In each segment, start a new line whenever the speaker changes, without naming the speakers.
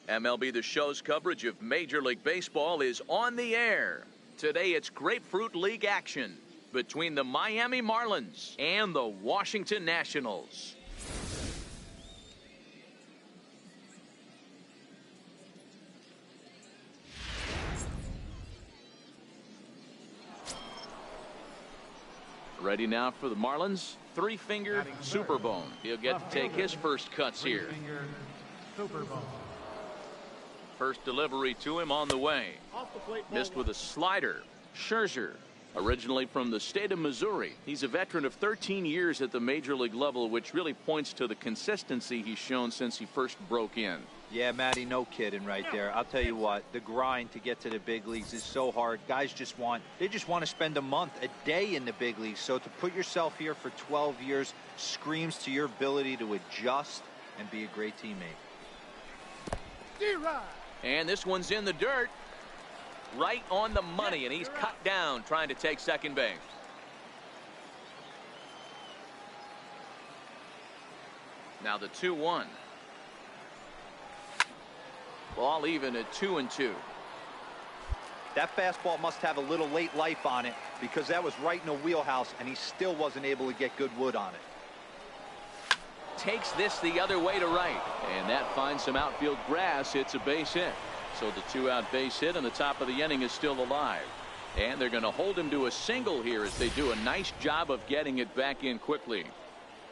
MLB The Show's coverage of Major League Baseball is on the air. Today it's Grapefruit League action between the Miami Marlins and the Washington Nationals. Ready now for the Marlins, three-fingered Superbone. He'll get to take his first cuts here. First delivery to him on the way. Missed with a slider. Scherzer, originally from the state of Missouri. He's a veteran of 13 years at the major league level, which really points to the consistency he's shown since he first broke in.
Yeah, Matty, no kidding right there. I'll tell you what, the grind to get to the big leagues is so hard. Guys just want to spend a month, a day in the big leagues. So to put yourself here for 12 years screams to your ability to adjust and be a great teammate.
And this one's in the dirt. Right on the money, and he's cut down trying to take second base. Now the 2-1. Ball even at 2-2.
That fastball must have a little late life on it because that was right in the wheelhouse, and he still wasn't able to get good wood on it.
Takes this the other way to right, and that finds some outfield grass. It's a base hit. So the two-out base hit, and the top of the inning is still alive. And they're going to hold him to a single here as they do a nice job of getting it back in quickly.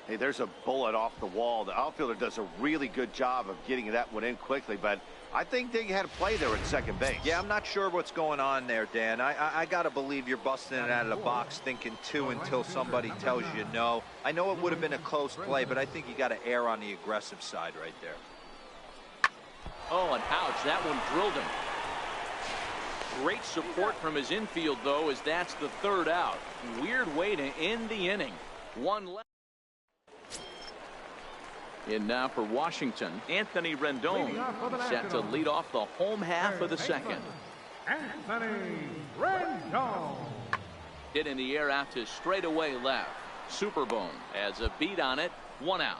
Hey, there's a bullet off the wall. The outfielder does a really good job of getting that one in quickly, but I think they had a play there at second base.
Yeah, I'm not sure what's going on there, Dan. I got to believe you're busting it out of the box thinking two until somebody tells you no. I know it would have been a close play, but I think you got to err on the aggressive side right there.
Oh, and ouch, that one drilled him. Great support from his infield, though, as that's the third out. Weird way to end the inning. One left. In now for Washington, Anthony Rendon set to lead off the home half of the second.
Anthony Rendon.
Hit in the air out to straightaway left. Superbone has a beat on it. One out.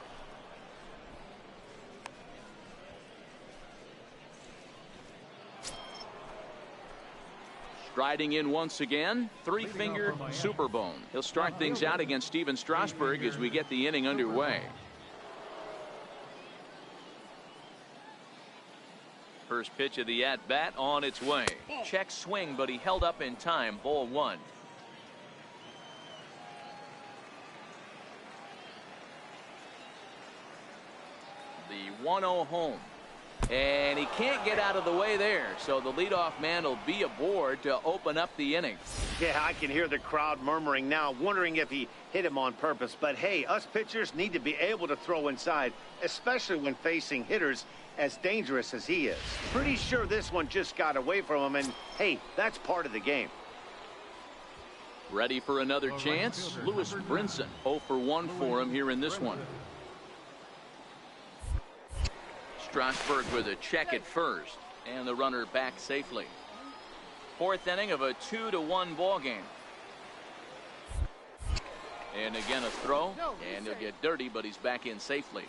Striding in once again, three-fingered Superbone. He'll start things out against Steven Strasburg as we get the inning underway. First pitch of the at-bat on its way. Check swing, but he held up in time. Ball one. The 1-0 home. And he can't get out of the way there, so the leadoff man will be aboard to open up the inning.
Yeah, I can hear the crowd murmuring now, wondering if he hit him on purpose. But hey, us pitchers need to be able to throw inside, especially when facing hitters as dangerous as he is. Pretty sure this one just got away from him, and hey, that's part of the game.
Ready for another chance? Lewis Brinson, 0 for 1 for him here in this one. Strasburg with a check at first, and the runner back safely. Fourth inning of a 2-1 ball game. And again a throw, and he'll get dirty, but he's back in safely.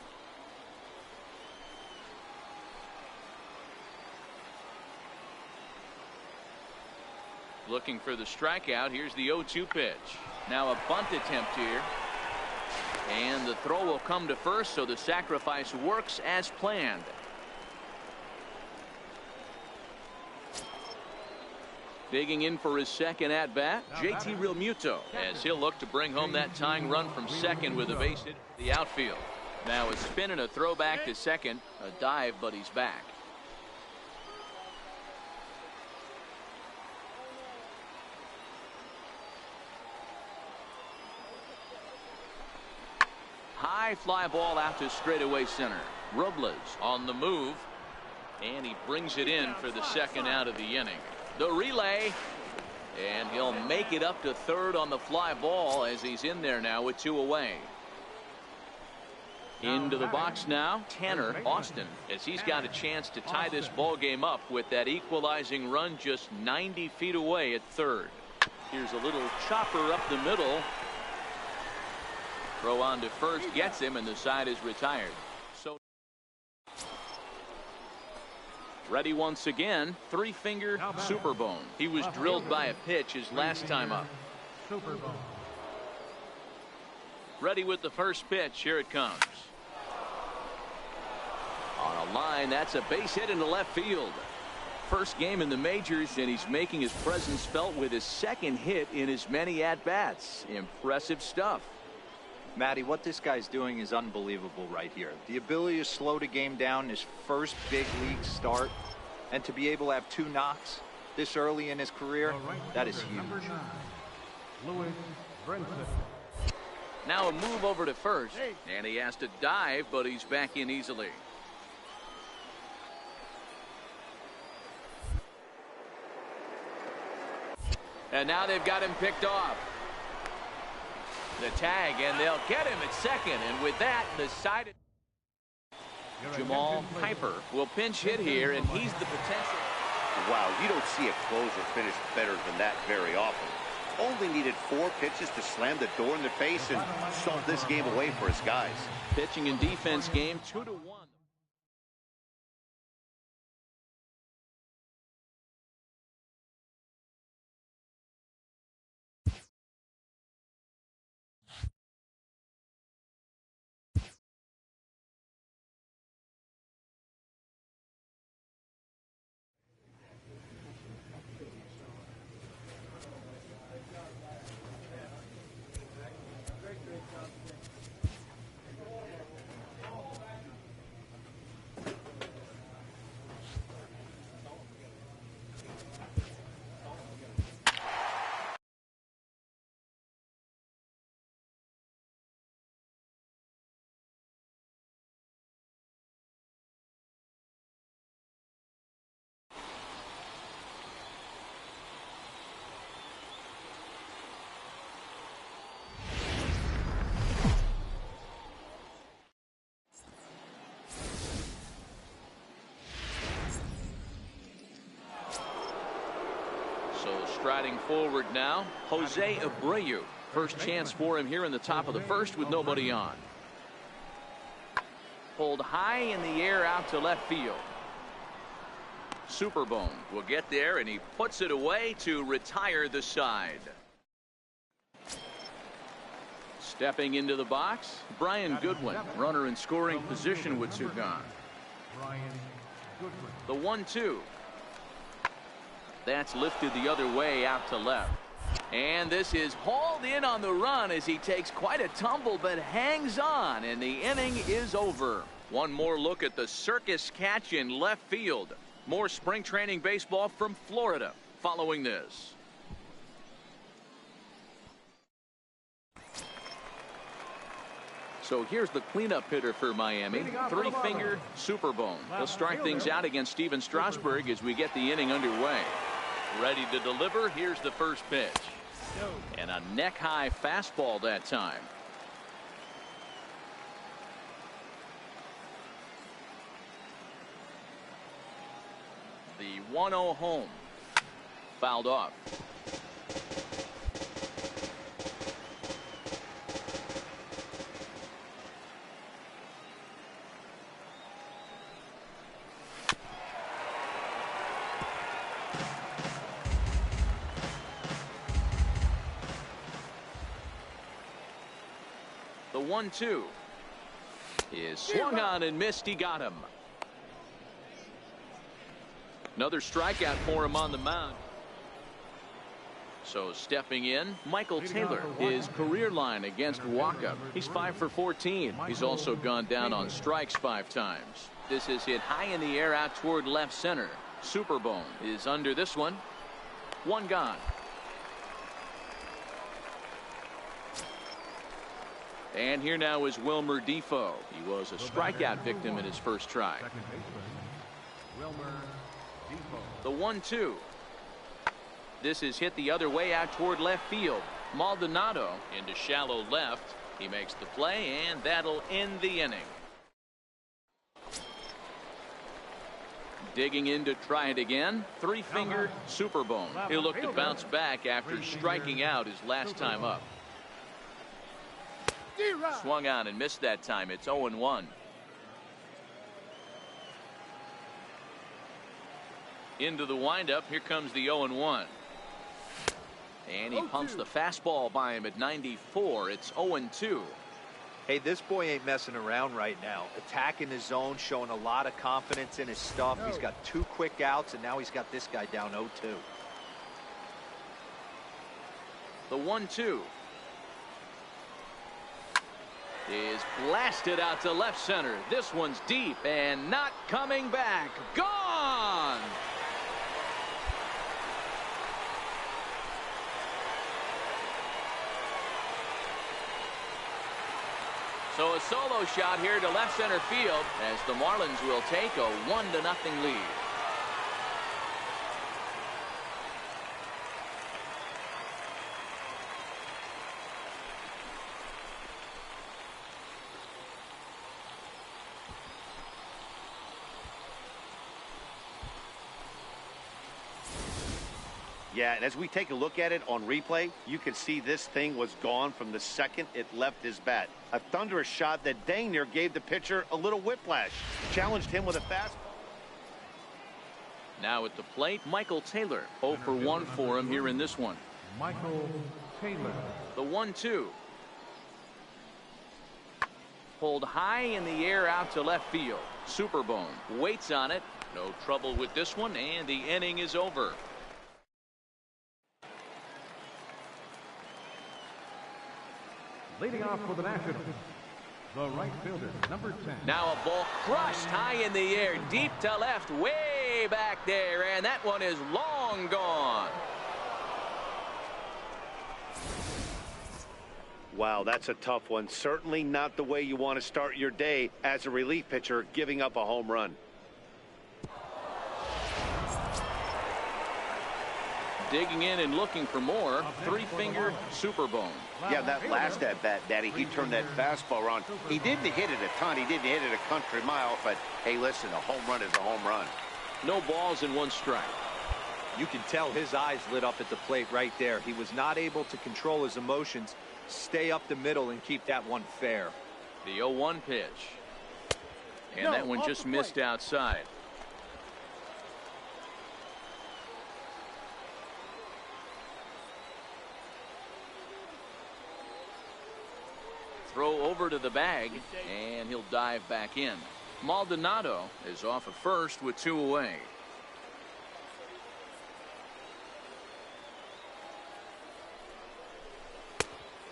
Looking for the strikeout. Here's the 0-2 pitch. Now a bunt attempt here. And the throw will come to first, so the sacrifice works as planned. Digging in for his second at-bat, JT Realmuto, as he'll look to bring home that tying run from second with a base hit to the outfield. Now a spin and a throw back to second. A dive, but he's back. High fly ball out to straightaway center. Robles on the move, and he brings it in for the second out of the inning. The relay, and he'll make it up to third on the fly ball as he's in there now with 2 away. Into the box now, Tanner Austin, as he's got a chance to tie this ball game up with that equalizing run just 90 feet away at third. Here's a little chopper up the middle. Throw on to first gets him, and the side is retired. So Ready once again. Three-finger super bone. He was drilled by a pitch his last time up.
Super Bowl.
Ready with the first pitch. Here it comes. On a line, that's a base hit into left field. First game in the majors, and he's making his presence felt with his second hit in as many at-bats. Impressive stuff.
Matty, what this guy's doing is unbelievable right here. The ability to slow the game down, his first big league start, and to be able to have 2 knocks this early in his career, that is huge.
Number 9, Louis Brinson.
Now a move over to first, and he has to dive, but he's back in easily. And now they've got him picked off. The tag, and they'll get him at second. And with that, the side. Jamal Piper will pinch hit here, and he's the potential.
Wow, you don't see a closer finish better than that very often. Only needed 4 pitches to slam the door in the face and salt this game away for his guys.
Pitching and defense game 2-1. So striding forward now, Jose Abreu. First chance for him here in the top of the first with nobody on. Pulled high in the air out to left field. Superbone will get there, and he puts it away to retire the side. Stepping into the box, Brian Goodwin, runner in scoring position with 2 gone.
Brian Goodwin.
The 1-2. That's lifted the other way out to left. And this is hauled in on the run as he takes quite a tumble but hangs on, and the inning is over. One more look at the circus catch in left field. More spring training baseball from Florida following this. So here's the cleanup hitter for Miami. Three-finger Superbone. He'll start things out against Steven Strasburg as we get the inning underway. Ready to deliver. Here's the first pitch. And a neck-high fastball that time. The 1-0 home. Fouled off. The 1-2 is swung on and missed. He got him. Another strikeout for him on the mound. So stepping in, Michael Taylor, his career line against Waka. He's 5 for 14. He's also gone down on strikes 5 times. This is hit high in the air out toward left center. Superbone is under this one. 1 gone. And here now is Wilmer Defoe. He was a strikeout victim in his first try.
Second baseman, Wilmer Defoe.
The 1-2. This is hit the other way out toward left field. Maldonado into shallow left. He makes the play, and that'll end the inning. Digging in to try it again. Three-finger Superbone. He'll look to bounce back after striking out his last time up. Swung on and missed that time. It's 0-1. Into the windup. Here comes the 0-1. And he pumps the fastball by him at 94. It's 0-2.
Hey, this boy ain't messing around right now. Attacking his zone, showing a lot of confidence in his stuff. He's got 2 quick outs, and now he's got this guy down 0-2.
The 1-2 is blasted out to left center. This one's deep and not coming back. Gone! So a solo shot here to left center field as the Marlins will take a 1-0 lead.
Yeah, and as we take a look at it on replay, you can see this thing was gone from the second it left his bat. A thunderous shot that dang near gave the pitcher a little whiplash. Challenged him with a fastball.
Now at the plate, Michael Taylor. 0 for 1 for him here in this one.
Michael Taylor.
The 1-2. Pulled high in the air out to left field. Superbone waits on it. No trouble with this one, and the inning is over.
Leading off for the Nationals, the right fielder, number 10.
Now a ball crushed high in the air, deep to left, way back there, and that one is long gone.
Wow, that's a tough one. Certainly not the way you want to start your day as a relief pitcher, giving up a home run.
Digging in and looking for more. 3-fingered Superbone.
Yeah, that last at bat, Daddy, he turned that fastball around. He didn't hit it a ton. He didn't hit it a country mile. But, hey, listen, a home run is a home run.
No balls and 1 strike.
You can tell his eyes lit up at the plate right there. He was not able to control his emotions, stay up the middle, and keep that one fair.
The 0-1 pitch. And that one just missed outside. Throw over to the bag, and he'll dive back in. Maldonado is off at first with 2 away.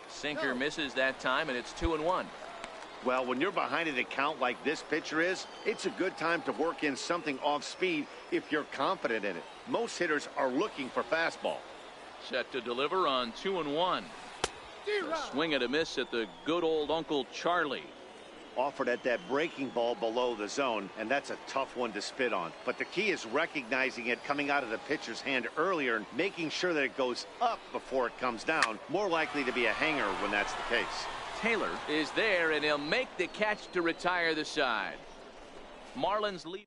Sinker misses that time, and it's 2-1.
Well, when you're behind an account like this pitcher is, it's a good time to work in something off speed if you're confident in it. Most hitters are looking for fastball.
Set to deliver on 2-1. A swing and a miss at the good old Uncle Charlie.
Offered at that breaking ball below the zone, and that's a tough one to spit on. But the key is recognizing it coming out of the pitcher's hand earlier and making sure that it goes up before it comes down. More likely to be a hanger when that's the case.
Taylor is there, and he'll make the catch to retire the side. Marlins lead.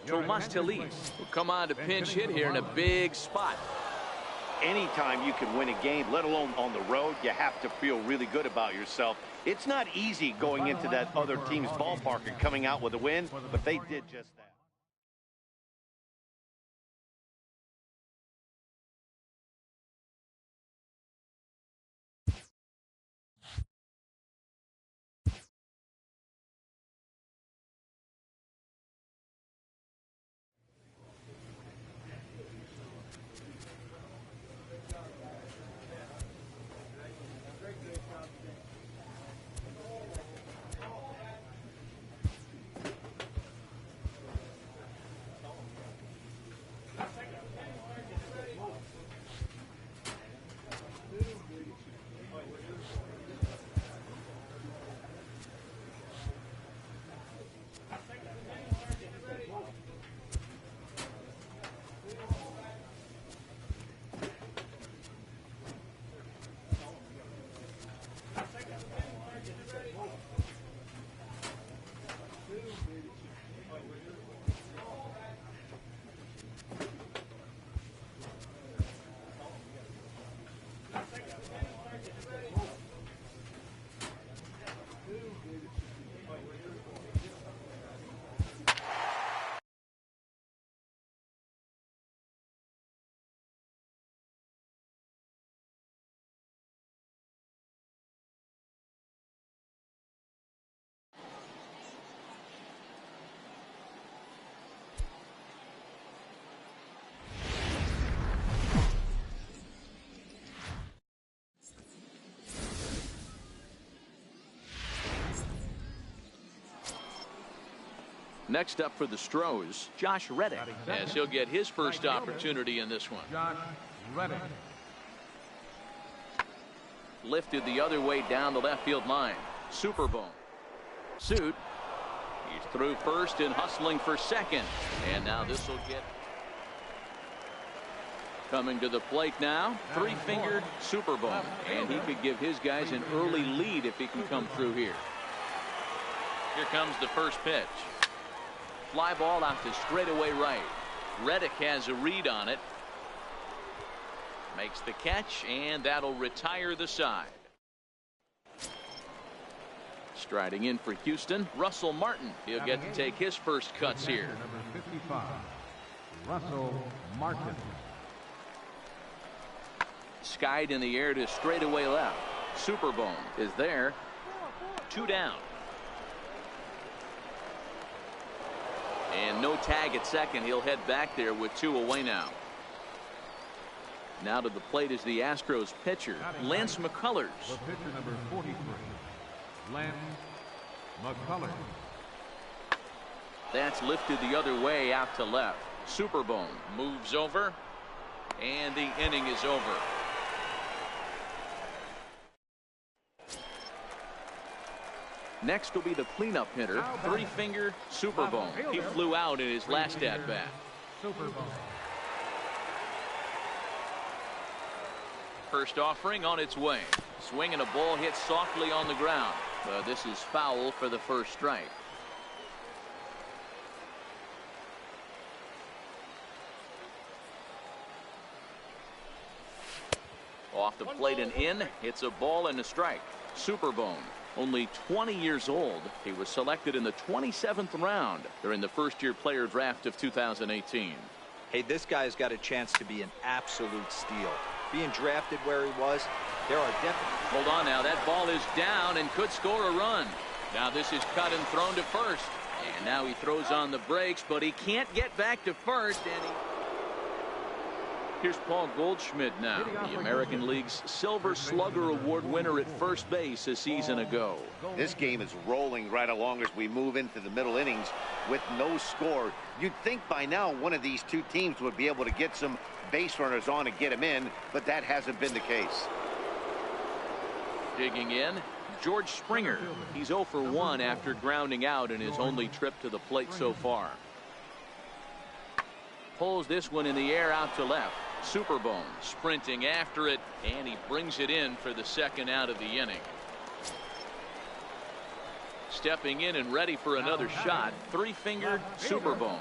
Tomas Telis will come on to pinch hit here in a big spot.
Anytime you can win a game, let alone on the road, you have to feel really good about yourself. It's not easy going into that other team's ballpark and coming out with a win, but they did just that.
Next up for the Stros, Josh Reddick, as he'll get his first opportunity in this one.
Josh Reddick.
Lifted the other way down the left field line. Superbone. Suit. He's through first and hustling for second. And now this will get. Coming to the plate now, three-fingered Superbone. And he could give his guys an early lead if he can come through here. Here comes the first pitch. Fly ball out to straightaway right. Reddick has a read on it. Makes the catch, and that'll retire the side. Striding in for Houston, Russell Martin. He'll get to take his first cuts here.
Number 55, Russell Martin.
Skied in the air to straightaway left. Superbone is there. 2 down. And no tag at second. He'll head back there with 2 away now. Now to the plate is the Astros pitcher, Lance McCullers.
The pitcher number 43, Lance McCullers.
That's lifted the other way out to left. Superbone moves over, and the inning is over. Next will be the cleanup hitter, three-finger Superbone. He flew out in his last at-bat.
Superbone.
First offering on its way. Swing and a ball hit softly on the ground. But this is foul for the first strike. Off the plate and in. It's a ball and a strike. Superbone, only 20 years old. He was selected in the 27th round during the first-year player draft of 2018.
Hey, this guy's got a chance to be an absolute steal. Being drafted where he was, there are definitely.
Hold on now. That ball is down and could score a run. Now this is cut and thrown to first. And now he throws on the brakes, but he can't get back to first. And here's Paul Goldschmidt now, the American League's Silver Slugger Award winner at first base a season ago.
This game is rolling right along as we move into the middle innings with no score. You'd think by now one of these two teams would be able to get some base runners on and get them in, but that hasn't been the case.
Digging in, George Springer. He's 0 for 1 after grounding out in his only trip to the plate so far. Pulls this one in the air out to left. Superbone sprinting after it, and he brings it in for the second out of the inning. Stepping in and ready for another shot, three-fingered Superbone.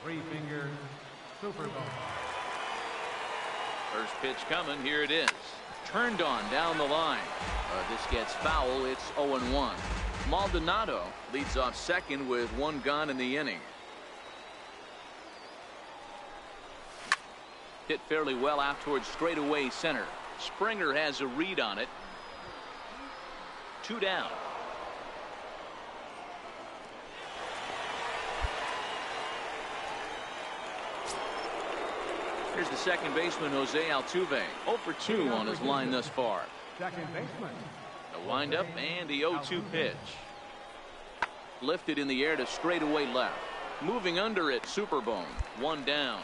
Three-finger Superbone.
First pitch coming. Here it is. Turned on down the line. This gets foul. It's 0-1. Maldonado leads off second with 1 gone in the inning. Hit fairly well out towards straightaway center. Springer has a read on it. 2 down. Here's the second baseman, Jose Altuve. 0 for 2 on his line thus far.
Second baseman.
The windup and the 0-2 pitch. Lifted in the air to straightaway left. Moving under it, Superbone. 1 down.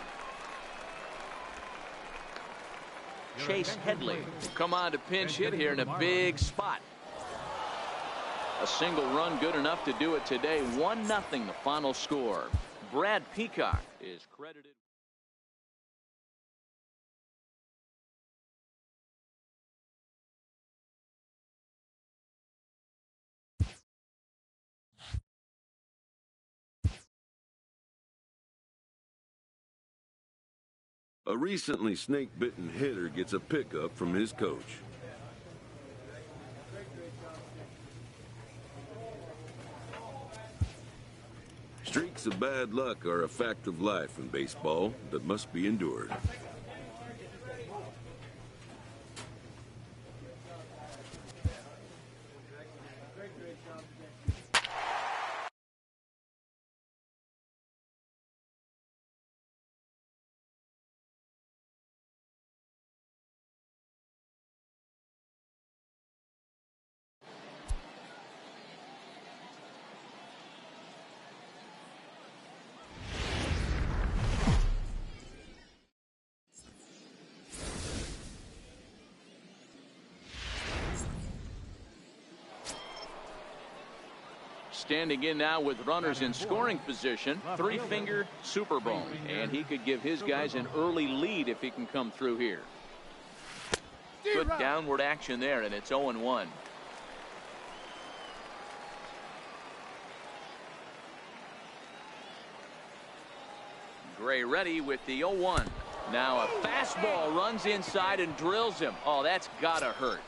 Chase Headley will come on to pinch hit here in a big spot. A single run good enough to do it today. 1-0 the final score. Brad Peacock is credited.
A recently snake-bitten hitter gets a pickup from his coach. Streaks of bad luck are a fact of life in baseball that must be endured.
standing in now with runners in scoring position. Three-finger Superbone. And he could give his guys an early lead if he can come through here. Good downward action there, and it's 0-1. Gray ready with the 0-1. Now a fastball runs inside and drills him. Oh, that's gotta hurt.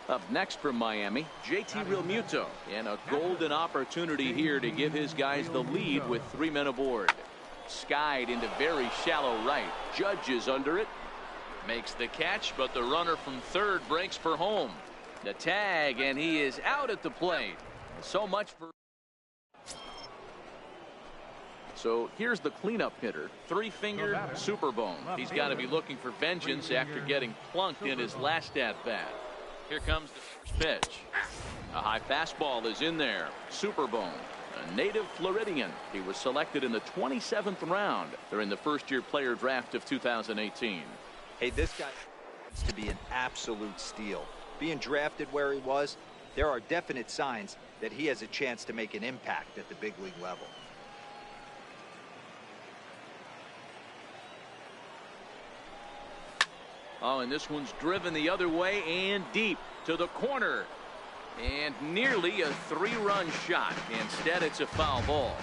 Up next from Miami, JT Realmuto, and a golden opportunity here to give his guys the lead with 3 men aboard. Skied into very shallow right. Judge is under it. Makes the catch, but the runner from third breaks for home. The tag, and he is out at the plate. So much for... So here's the cleanup hitter, three-finger Superbone. He's got to be looking for vengeance after getting plunked in his last at-bat. Here comes the first pitch. A high fastball is in there. Superbone, a native Floridian. He was selected in the 27th round during the first-year player draft of 2018.
Hey, this guy wants to be an absolute steal. Being drafted where he was, there are definite signs that he has a chance to make an impact at the big league level.
Oh, and this one's driven the other way and deep to the corner. And nearly a 3-run shot. Instead, it's a foul ball.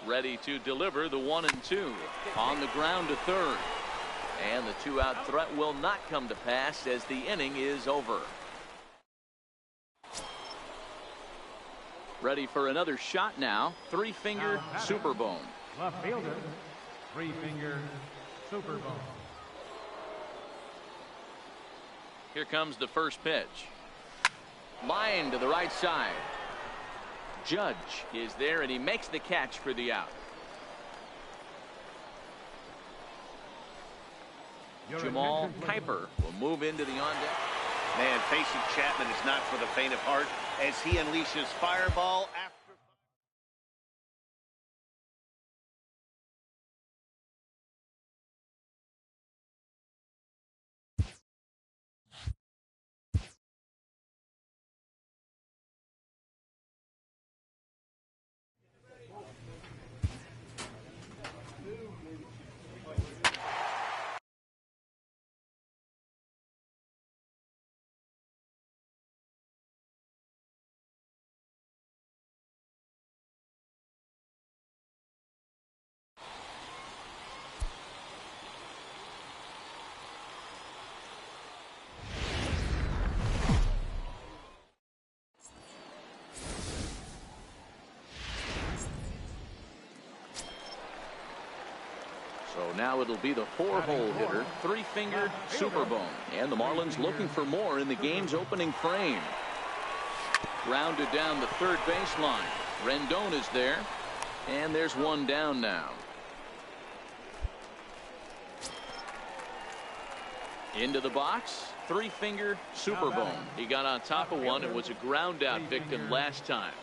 Ready to deliver the 1-2. On the ground to third. And the 2-out threat will not come to pass as the inning is over. Ready for another shot now. Three-finger Superbone.
Left fielder, three-finger Superbone.
Here comes the first pitch. Line to the right side. Judge is there, and he makes the catch for the out. Jamal Piper will move into the on-deck.
Man, facing Chapman is not for the faint of heart as he unleashes fireball after.
So now it'll be the 4-hole hitter, three-finger Superbone. And the Marlins looking for more in the game's opening frame. Grounded down the third baseline. Rendon is there. And there's one down now. Into the box, three-finger Superbone. He got on top of one and was a ground-out victim last time.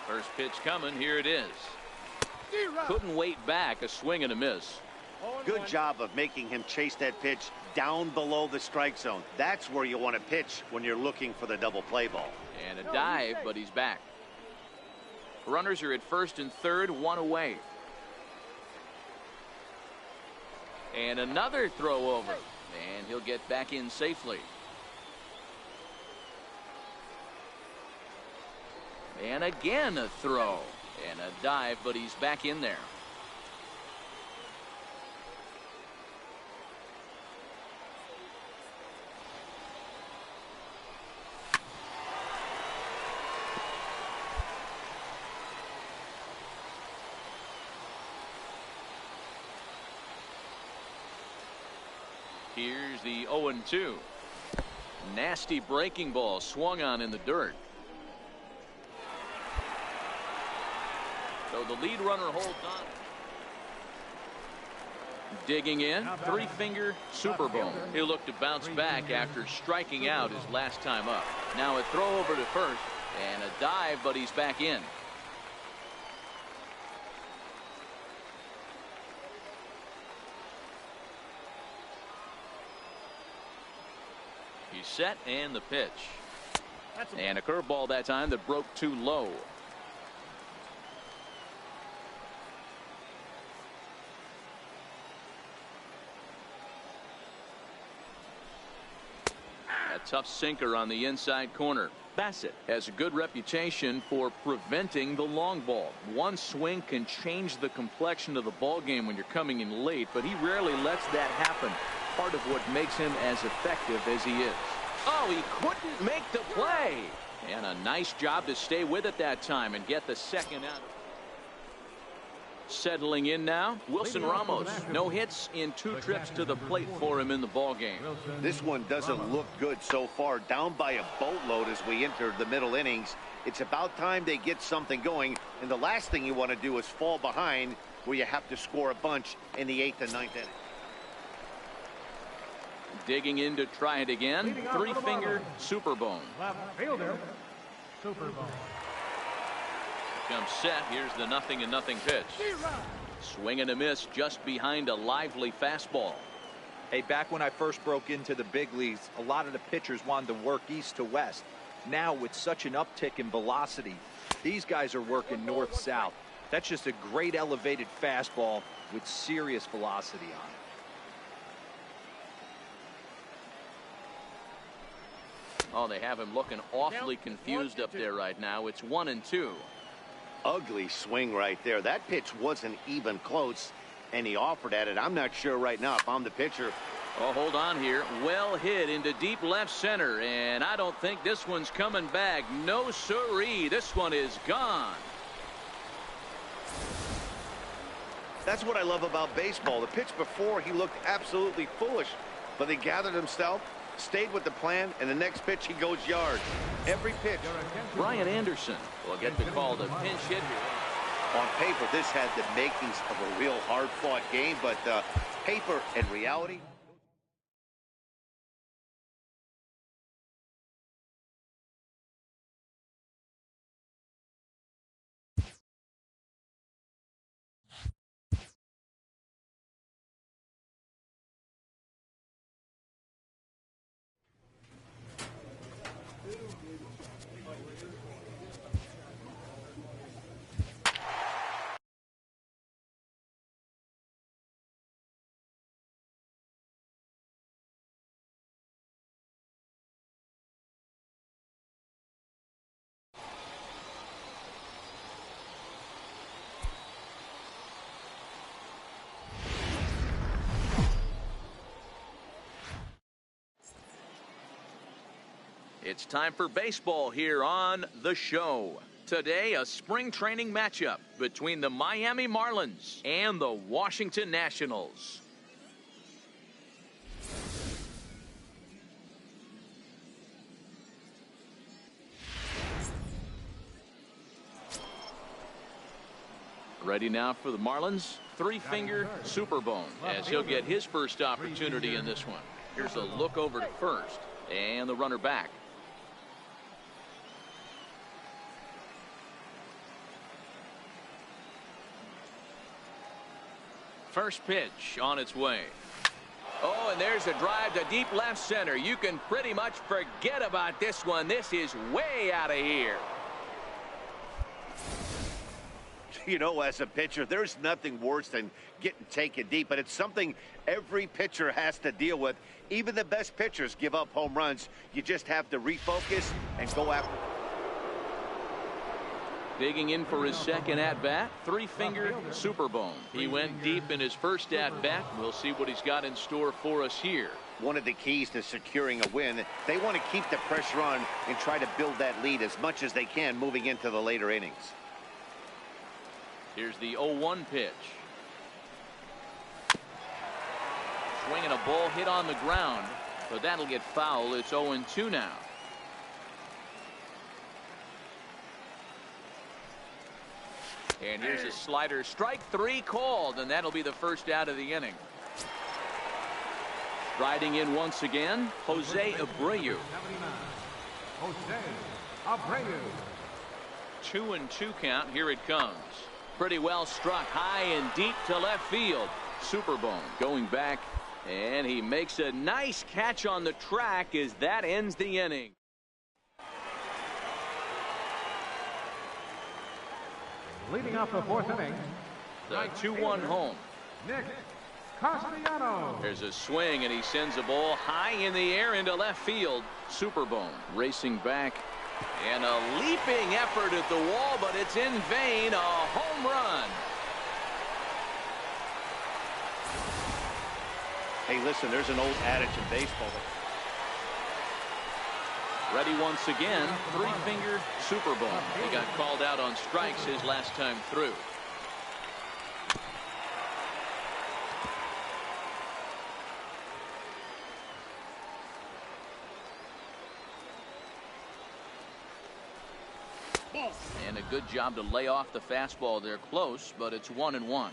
First pitch coming, here it is. Couldn't wait back, a swing and a miss.
Good job of making him chase that pitch down below the strike zone. That's where you want to pitch when you're looking for the double play ball.
And a dive, but he's back. Runners are at first and third, one away. And another throw over. And he'll get back in safely. And again a throw. And a dive, but he's back in there. Here's the 0-2. Nasty breaking ball swung on in the dirt. So the lead runner holds on. Digging in, three-finger Superbone. He'll look to bounce back after striking out his last time up. Now a throw over to first and a dive, but he's back in. He's set and the pitch. And a curveball that time that broke too low. A tough sinker on the inside corner. Bassett has a good reputation for preventing the long ball. One swing can change the complexion of the ball game when you're coming in late, but he rarely lets that happen. Part of what makes him as effective as he is. Oh, he couldn't make the play. And a nice job to stay with it that time and get the second out. Settling in now, Wilson Ramos. No hits in 2 trips to the plate for him in the ball game.
This one doesn't look good so far. Down by a boatload as we enter the middle innings. It's about time they get something going. And the last thing you want to do is fall behind where you have to score a bunch in the 8th and 9th inning.
Digging in to try it again. 3-finger Superbone.
Left fielder, Superbone.
Comes set. Here's the 0-0 pitch. Swing and a miss just behind a lively fastball.
Hey, back when I first broke into the big leagues, a lot of the pitchers wanted to work east to west. Now, with such an uptick in velocity, these guys are working north-south. That's just a great elevated fastball with serious velocity on it.
Oh, they have him looking awfully confused up there right now. It's 1-2.
Ugly swing right there. That pitch wasn't even close, and he offered at it. I'm not sure right now if I'm the pitcher.
Oh, hold on here. Well hit into deep left center, and I don't think this one's coming back. No siree. This one is gone.
That's what I love about baseball. The pitch before, he looked absolutely foolish, but he gathered himself, stayed with the plan, and the next pitch he goes yard. Every pitch.
Brian Anderson will get the call to pinch hit here.
On paper, this had the makings of a real hard-fought game, but paper and reality.
It's time for baseball here on the show. Today, a spring training matchup between the Miami Marlins and the Washington Nationals. Ready now for the Marlins. 3-finger Superbone as he'll get his first opportunity in this one. Here's a look over to first and the runner back. First pitch on its way. Oh, and there's a drive to deep left center. You can pretty much forget about this one. This is way out of here.
You know, as a pitcher, there's nothing worse than getting taken deep, but it's something every pitcher has to deal with. Even the best pitchers give up home runs. You just have to refocus and go after.
Digging in for his second at-bat, 3-finger Superbone. He went deep in his first at-bat. We'll see what he's got in store for us here.
One of the keys to securing a win, they want to keep the pressure on and try to build that lead as much as they can moving into the later innings.
Here's the 0-1 pitch. Swinging a ball hit on the ground, but that'll get foul. It's 0-2 now. And here's a slider. Strike 3 called, and that'll be the first out of the inning. Riding in once again, Jose Abreu.
Jose Abreu.
2-2 count. Here it comes. Pretty well struck high and deep to left field. Superbone going back And he makes a nice catch on the track as that ends the inning.
Leading off the fourth inning,
The 2-1 home.
Nick Castellanos.
There's a swing, and he sends a ball high in the air into left field. Superbone racing back, and a leaping effort at the wall, but it's in vain. A home run.
Hey, listen, there's an old adage in baseball.
Ready once again, three-finger Superbone. He got called out on strikes his last time through. And a good job to lay off the fastball there close, but it's 1-1.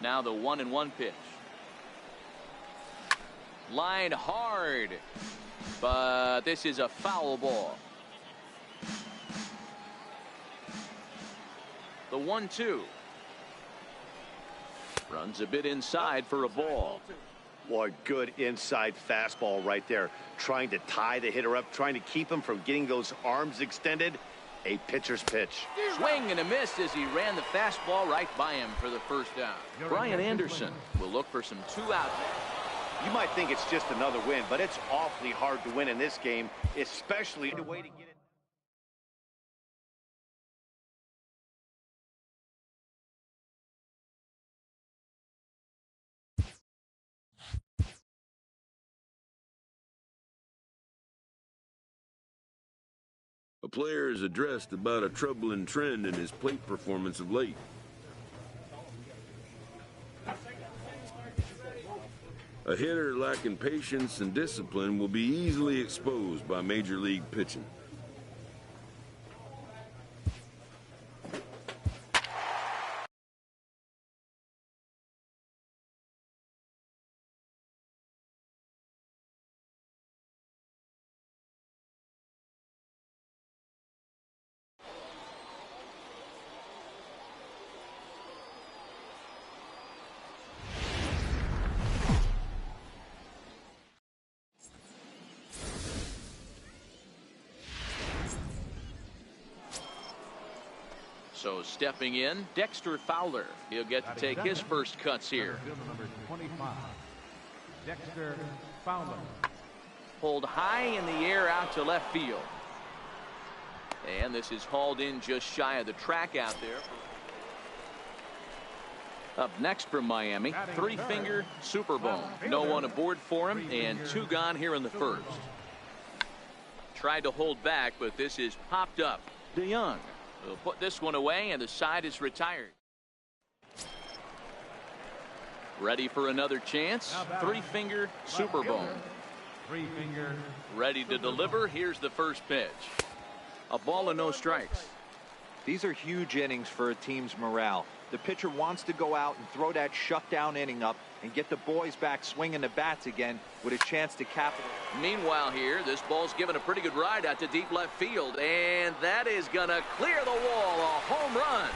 Now the 1-1 pitch. Line hard, but this is a foul ball. The 1-2. Runs a bit inside for a ball.
Boy, good inside fastball right there. Trying to tie the hitter up, trying to keep him from getting those arms extended. A pitcher's pitch.
Swing and a miss as he ran the fastball right by him for the first down. Brian Anderson will look for some 2 outs.
You might think it's just another win, but it's awfully hard to win in this game, especially the way to get it.
A player is addressed about a troubling trend in his plate performance of late. A hitter lacking patience and discipline will be easily exposed by major league pitching.
So stepping in, Dexter Fowler. He'll get to take his first cuts here.
Number 25, Dexter Fowler.
Pulled high in the air out to left field. And this is hauled in just shy of the track out there. Up next from Miami, three-finger Superbone. No one aboard for him, and 2 gone here in the first. Tried to hold back, but this is popped up. DeYoung will put this one away, and the side is retired. Ready for another chance. Three-finger Superbone.
Three-finger.
Ready to deliver. Here's the first pitch. A ball and no strikes.
These are huge innings for a team's morale. The pitcher wants to go out and throw that shutdown inning up and get the boys back swinging the bats again with a chance to capitalize.
Meanwhile here, this ball's given a pretty good ride out to deep left field, and that is going to clear the wall. A home run.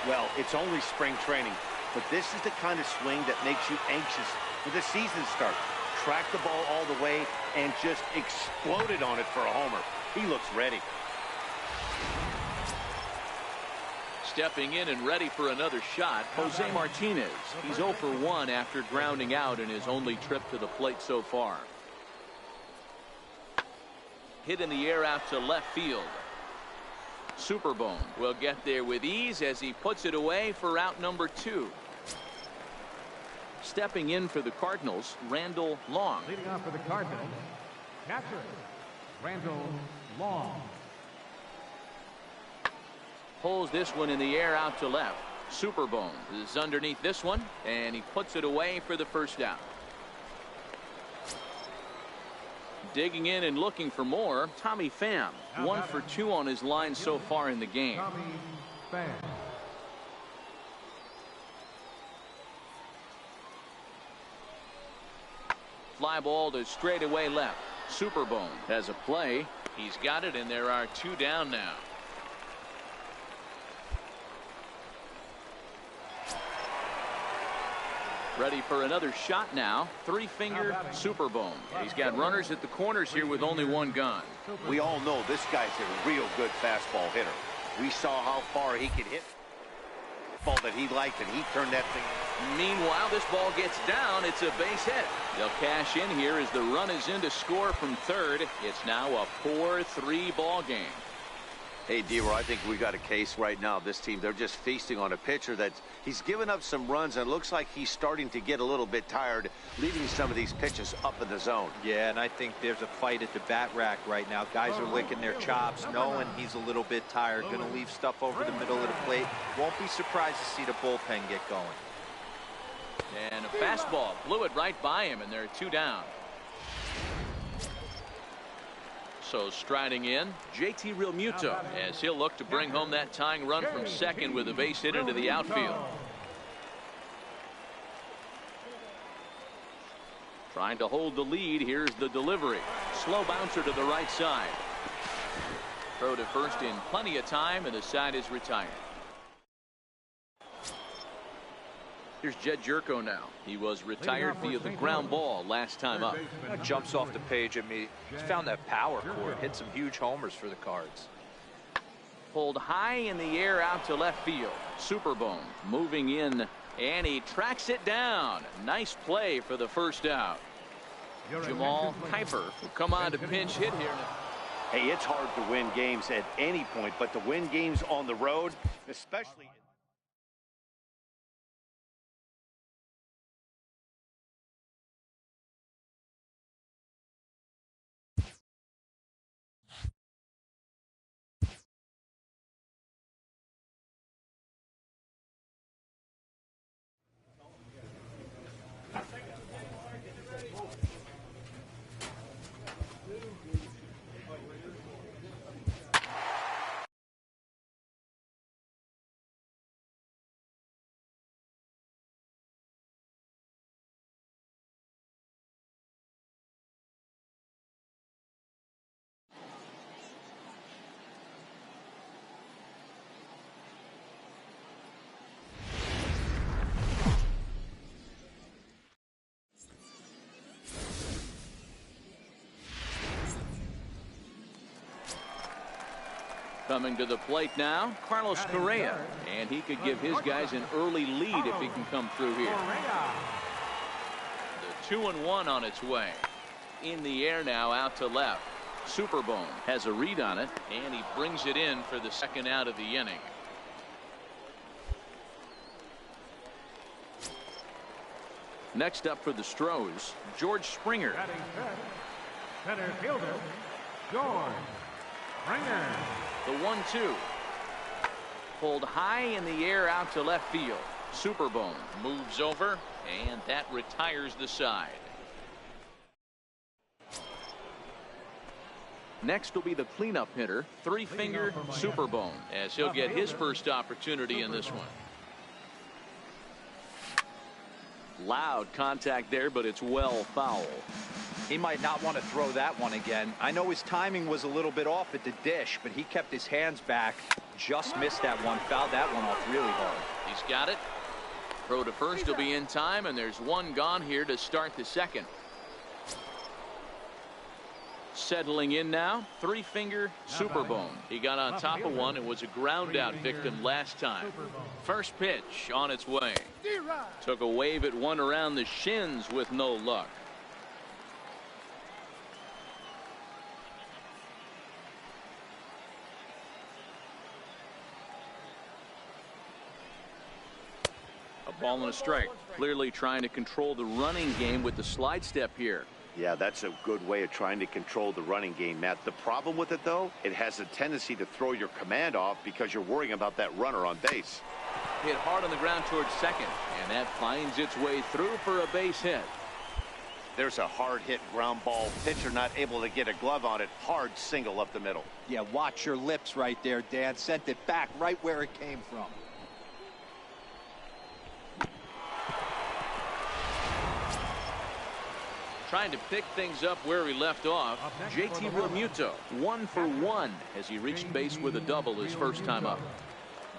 Well, it's only spring training, but this is the kind of swing that makes you anxious for the season start. Track the ball all the way and just exploded on it for a homer. He looks ready.
Stepping in and ready for another shot, Jose Martinez. He's 0 for 1 after grounding out in his only trip to the plate so far. Hit in the air out to left field. Superbone will get there with ease as he puts it away for out number 2. Stepping in for the Cardinals, Randall Long.
Leading off for the Cardinals, catcher, Randall Long.
Pulls this one in the air out to left. Superbone is underneath this one, and he puts it away for the first down. Digging in and looking for more, Tommy Pham. 1 for 2 on his line so far in the game.
Tommy Pham.
Fly ball to straightaway left. Superbone has a play. He's got it, and there are 2 down now. Ready for another shot now. Three-finger super bone. He's got runners at the corners here with only one gone.
We all know this guy's a real good fastball hitter. We saw how far he could hit ball that he liked, and he turned that thing.
Meanwhile, this ball gets down. It's a base hit. They'll cash in here as the run is in to score from third. It's now a 4-3 ball game.
Hey, D-Roy, I think we got a case right now. This team, they're just feasting on a pitcher that he's given up some runs, and it looks like he's starting to get a little bit tired, leaving some of these pitches up in the zone.
Yeah, and I think there's a fight at the bat rack right now. Guys are licking their chops, knowing he's a little bit tired, going to leave stuff over the middle of the plate. Won't be surprised to see the bullpen get going.
And a fastball blew it right by him, and there are two down. So striding in, JT Realmuto, as he'll look to bring home that tying run from second with a base hit into the outfield. Trying to hold the lead. Here's the delivery. Slow bouncer to the right side. Throw to first in plenty of time, and the side is retired. Here's Jed Jerko now. He was retired via the ground ball last time up.
Jumps off the page at me. He's found that power chord. Hit some huge homers for the Cards.
Pulled high in the air out to left field. Superbone moving in, and he tracks it down. Nice play for the first out. Jamal Kuiper will come on to pinch hit here.
Hey, it's hard to win games at any point, but to win games on the road, especially.
Coming to the plate now, Carlos Correa, and he could give his guys an early lead if he can come through here. The 2-1 on its way. In the air now, out to left. Superbone has a read on it, and he brings it in for the second out of the inning. Next up for the Stros, George Springer.
Center fielder, George Springer.
The 1-2. Pulled high in the air out to left field. Superbone moves over, and that retires the side. Next will be the cleanup hitter, three-finger Superbone, as he'll get his first opportunity in this one. Loud contact there, but it's well foul.
He might not want to throw that one again. I know his timing was a little bit off at the dish, but he kept his hands back. Just missed that one. Fouled that one off really hard.
He's got it. Throw to first will be in time, and there's one gone here to start the second. Settling in now, three-finger Superbone. He got on top of one and was a ground-out victim last time. First pitch on its way. Took a wave at one around the shins with no luck. A ball and a strike. Clearly trying to control the running game with the slide step here.
Yeah, that's a good way of trying to control the running game, Matt. The problem with it, though, it has a tendency to throw your command off because you're worrying about that runner on base.
Hit hard on the ground towards second, and that finds its way through for a base hit.
There's a hard hit ground ball. Pitcher not able to get a glove on it. Hard single up the middle.
Yeah, watch your lips right there, Dan. Sent it back right where it came from.
Trying to pick things up where he left off. JT Realmuto 1 for 1 as he reached base with a double his first time up.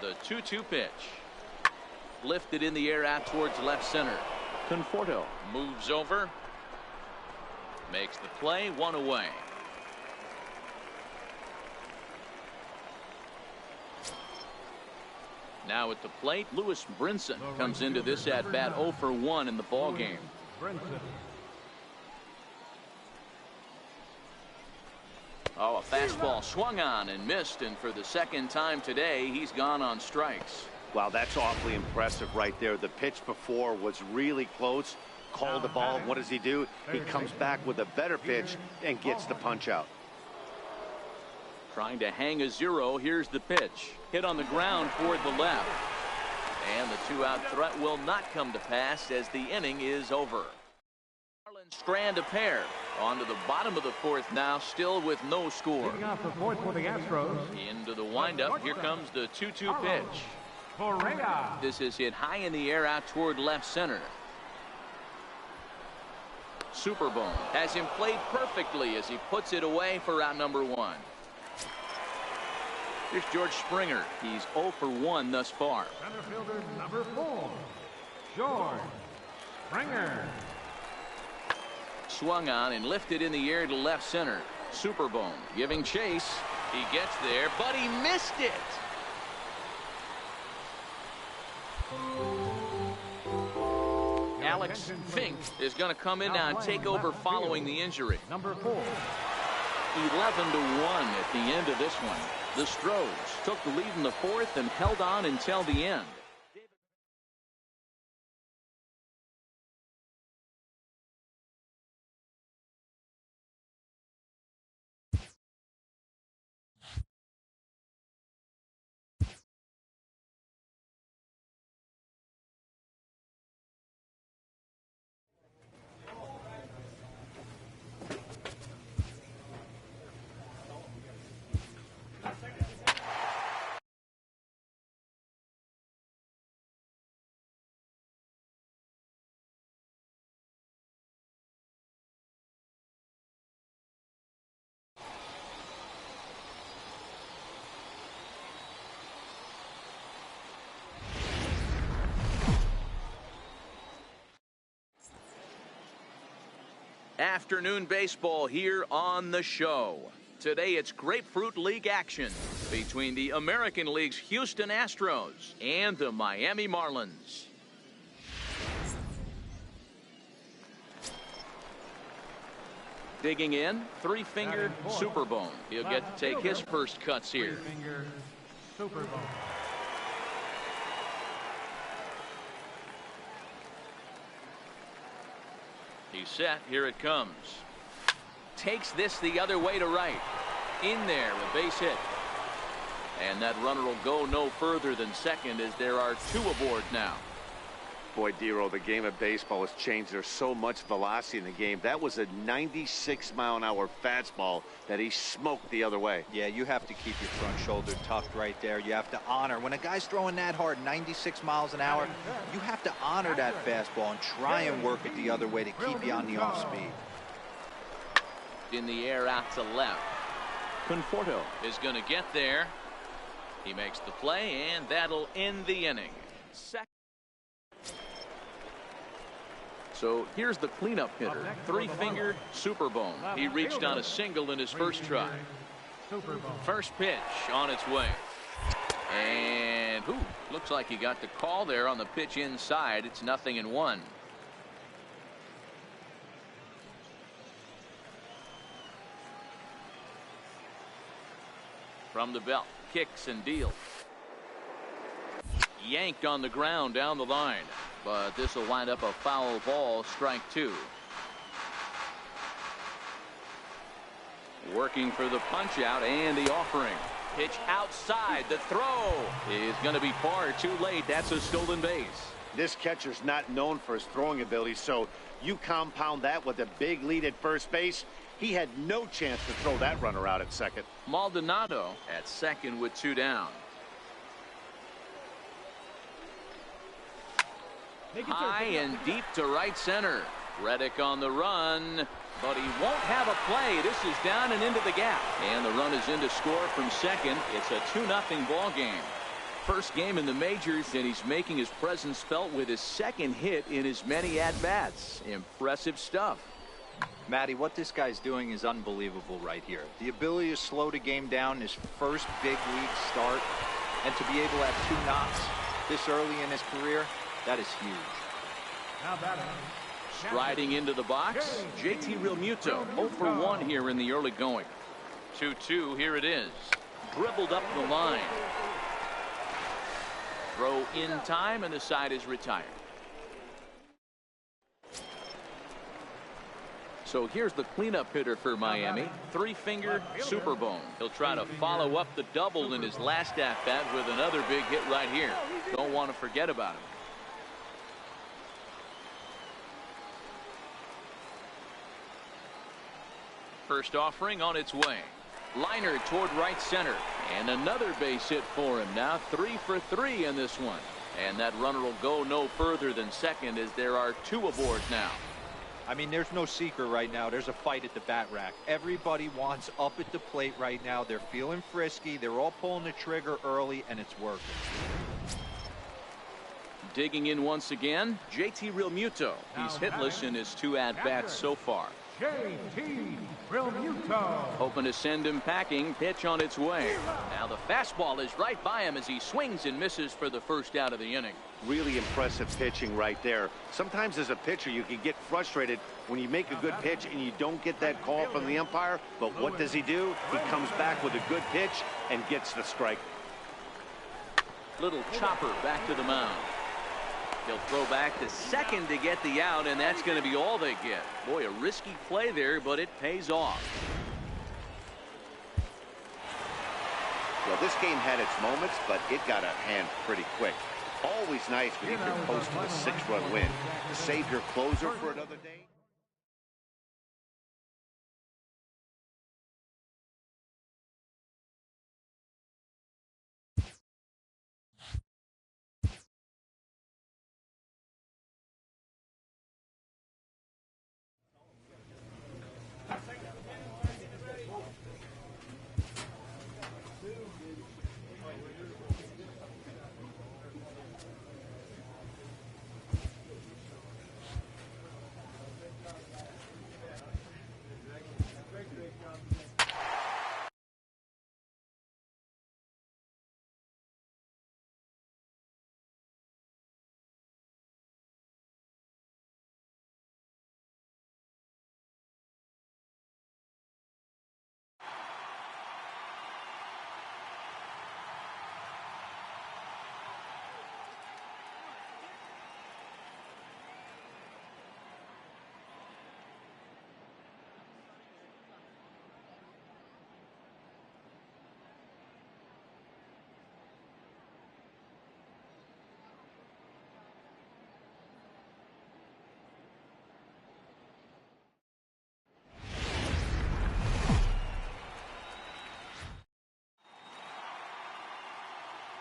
The 2-2 pitch. Lifted in the air out towards left center. Conforto moves over, makes the play, one away. Now at the plate, Lewis Brinson comes into this at bat 0 for 1 in the ball game. Oh, a fastball swung on and missed, and for the second time today, he's gone on strikes.
Wow, that's awfully impressive right there. The pitch before was really close. Called the ball. What does he do? He comes back with a better pitch and gets the punch out.
Trying to hang a 0. Here's the pitch. Hit on the ground toward the left. And the 2-out threat will not come to pass as the inning is over. Marlins strand a pair. On to the bottom of the 4th now, still with no score.
Leading off the 4th for the Astros.
Into the windup. Here comes the 2-2 pitch.
Correa.
This is hit high in the air out toward left center. Superbone has him played perfectly as he puts it away for out number 1. Here's George Springer. He's 0 for 1 thus far.
Center fielder number 4, George Springer.
Swung on and lifted in the air to left center. Superbone giving chase. He gets there, but he missed it. Alex Fink is going to come in now and take over following the injury.
Number 4.
11-1 at the end of this one. The Stros took the lead in the 4th and held on until the end. Afternoon baseball here on the show. Today it's Grapefruit League action between the American League's Houston Astros and the Miami Marlins. Digging in, three-fingered Superbone. He'll get to take his first cuts here.
Three-finger Superbone.
He's set. Here it comes. Takes this the other way to right. In there, a base hit. And that runner will go no further than second as there are 2 aboard now.
Boy, Dero, the game of baseball has changed. There's so much velocity in the game. That was a 96-mile-an-hour fastball that he smoked the other way.
Yeah, you have to keep your front shoulder tucked right there. You have to honor. When a guy's throwing that hard, 96 miles an hour, you have to honor that fastball and try and work it the other way to keep you on the off speed.
In the air out to left. Conforto is going to get there. He makes the play, and that'll end the inning. So here's the cleanup hitter, three-fingered Superbone. He reached on a single in his first try. First pitch on its way. And looks like he got the call there on the pitch inside. It's 0-1. From the belt, kicks and deals. Yanked on the ground down the line, but this will wind up a foul ball, strike 2. Working for the punch out and the offering. Pitch outside. The throw is going to be far too late. That's a stolen base.
This catcher's not known for his throwing ability, so you compound that with a big lead at first base. He had no chance to throw that runner out at second.
Maldonado at second with 2 down. High and deep to right center. Reddick on the run, but he won't have a play. This is down and into the gap, and the run is in to score from second. It's a 2-0 ball game. first game in the majors, and he's making his presence felt with his second hit in as many at-bats. Impressive stuff.
Matty, what this guy's doing is unbelievable right here. The ability to slow the game down in his first big league start, and to be able to have 2 knocks this early in his career, that is huge.
Now batting.
Striding into the box, JT Realmuto, 0 for 1 here in the early going. 2-2, here it is. Dribbled up the line. Throw in time, and the side is retired. So here's the cleanup hitter for Miami, 3-finger Superbone. He'll try to follow up the double in his last at-bat with another big hit right here. Don't want to forget about him. First offering on its way. Liner toward right center, and another base hit for him. Now 3 for 3 in this one, and that runner will go no further than second as there are 2 aboard now.
I mean, there's no secret right now. There's a fight at the bat rack. Everybody wants up at the plate right now. They're feeling frisky. They're all pulling the trigger early, and it's working.
Digging in once again, JT Realmuto. He's hitless in his 2 at-bats so far.
JT Realmuto.
Hoping to send him packing. Pitch on its way. Now the fastball is right by him as he swings and misses for the first out of the inning.
Really impressive pitching right there. Sometimes as a pitcher you can get frustrated when you make a good pitch and you don't get that call from the umpire. But what does he do? He comes back with a good pitch and gets the strike.
Little chopper back to the mound. He'll throw back to second to get the out, and that's going to be all they get. Boy, a risky play there, but it pays off.
Well, this game had its moments, but it got out of hand pretty quick. Always nice when you can post to a 6-run win. Save your closer for another day.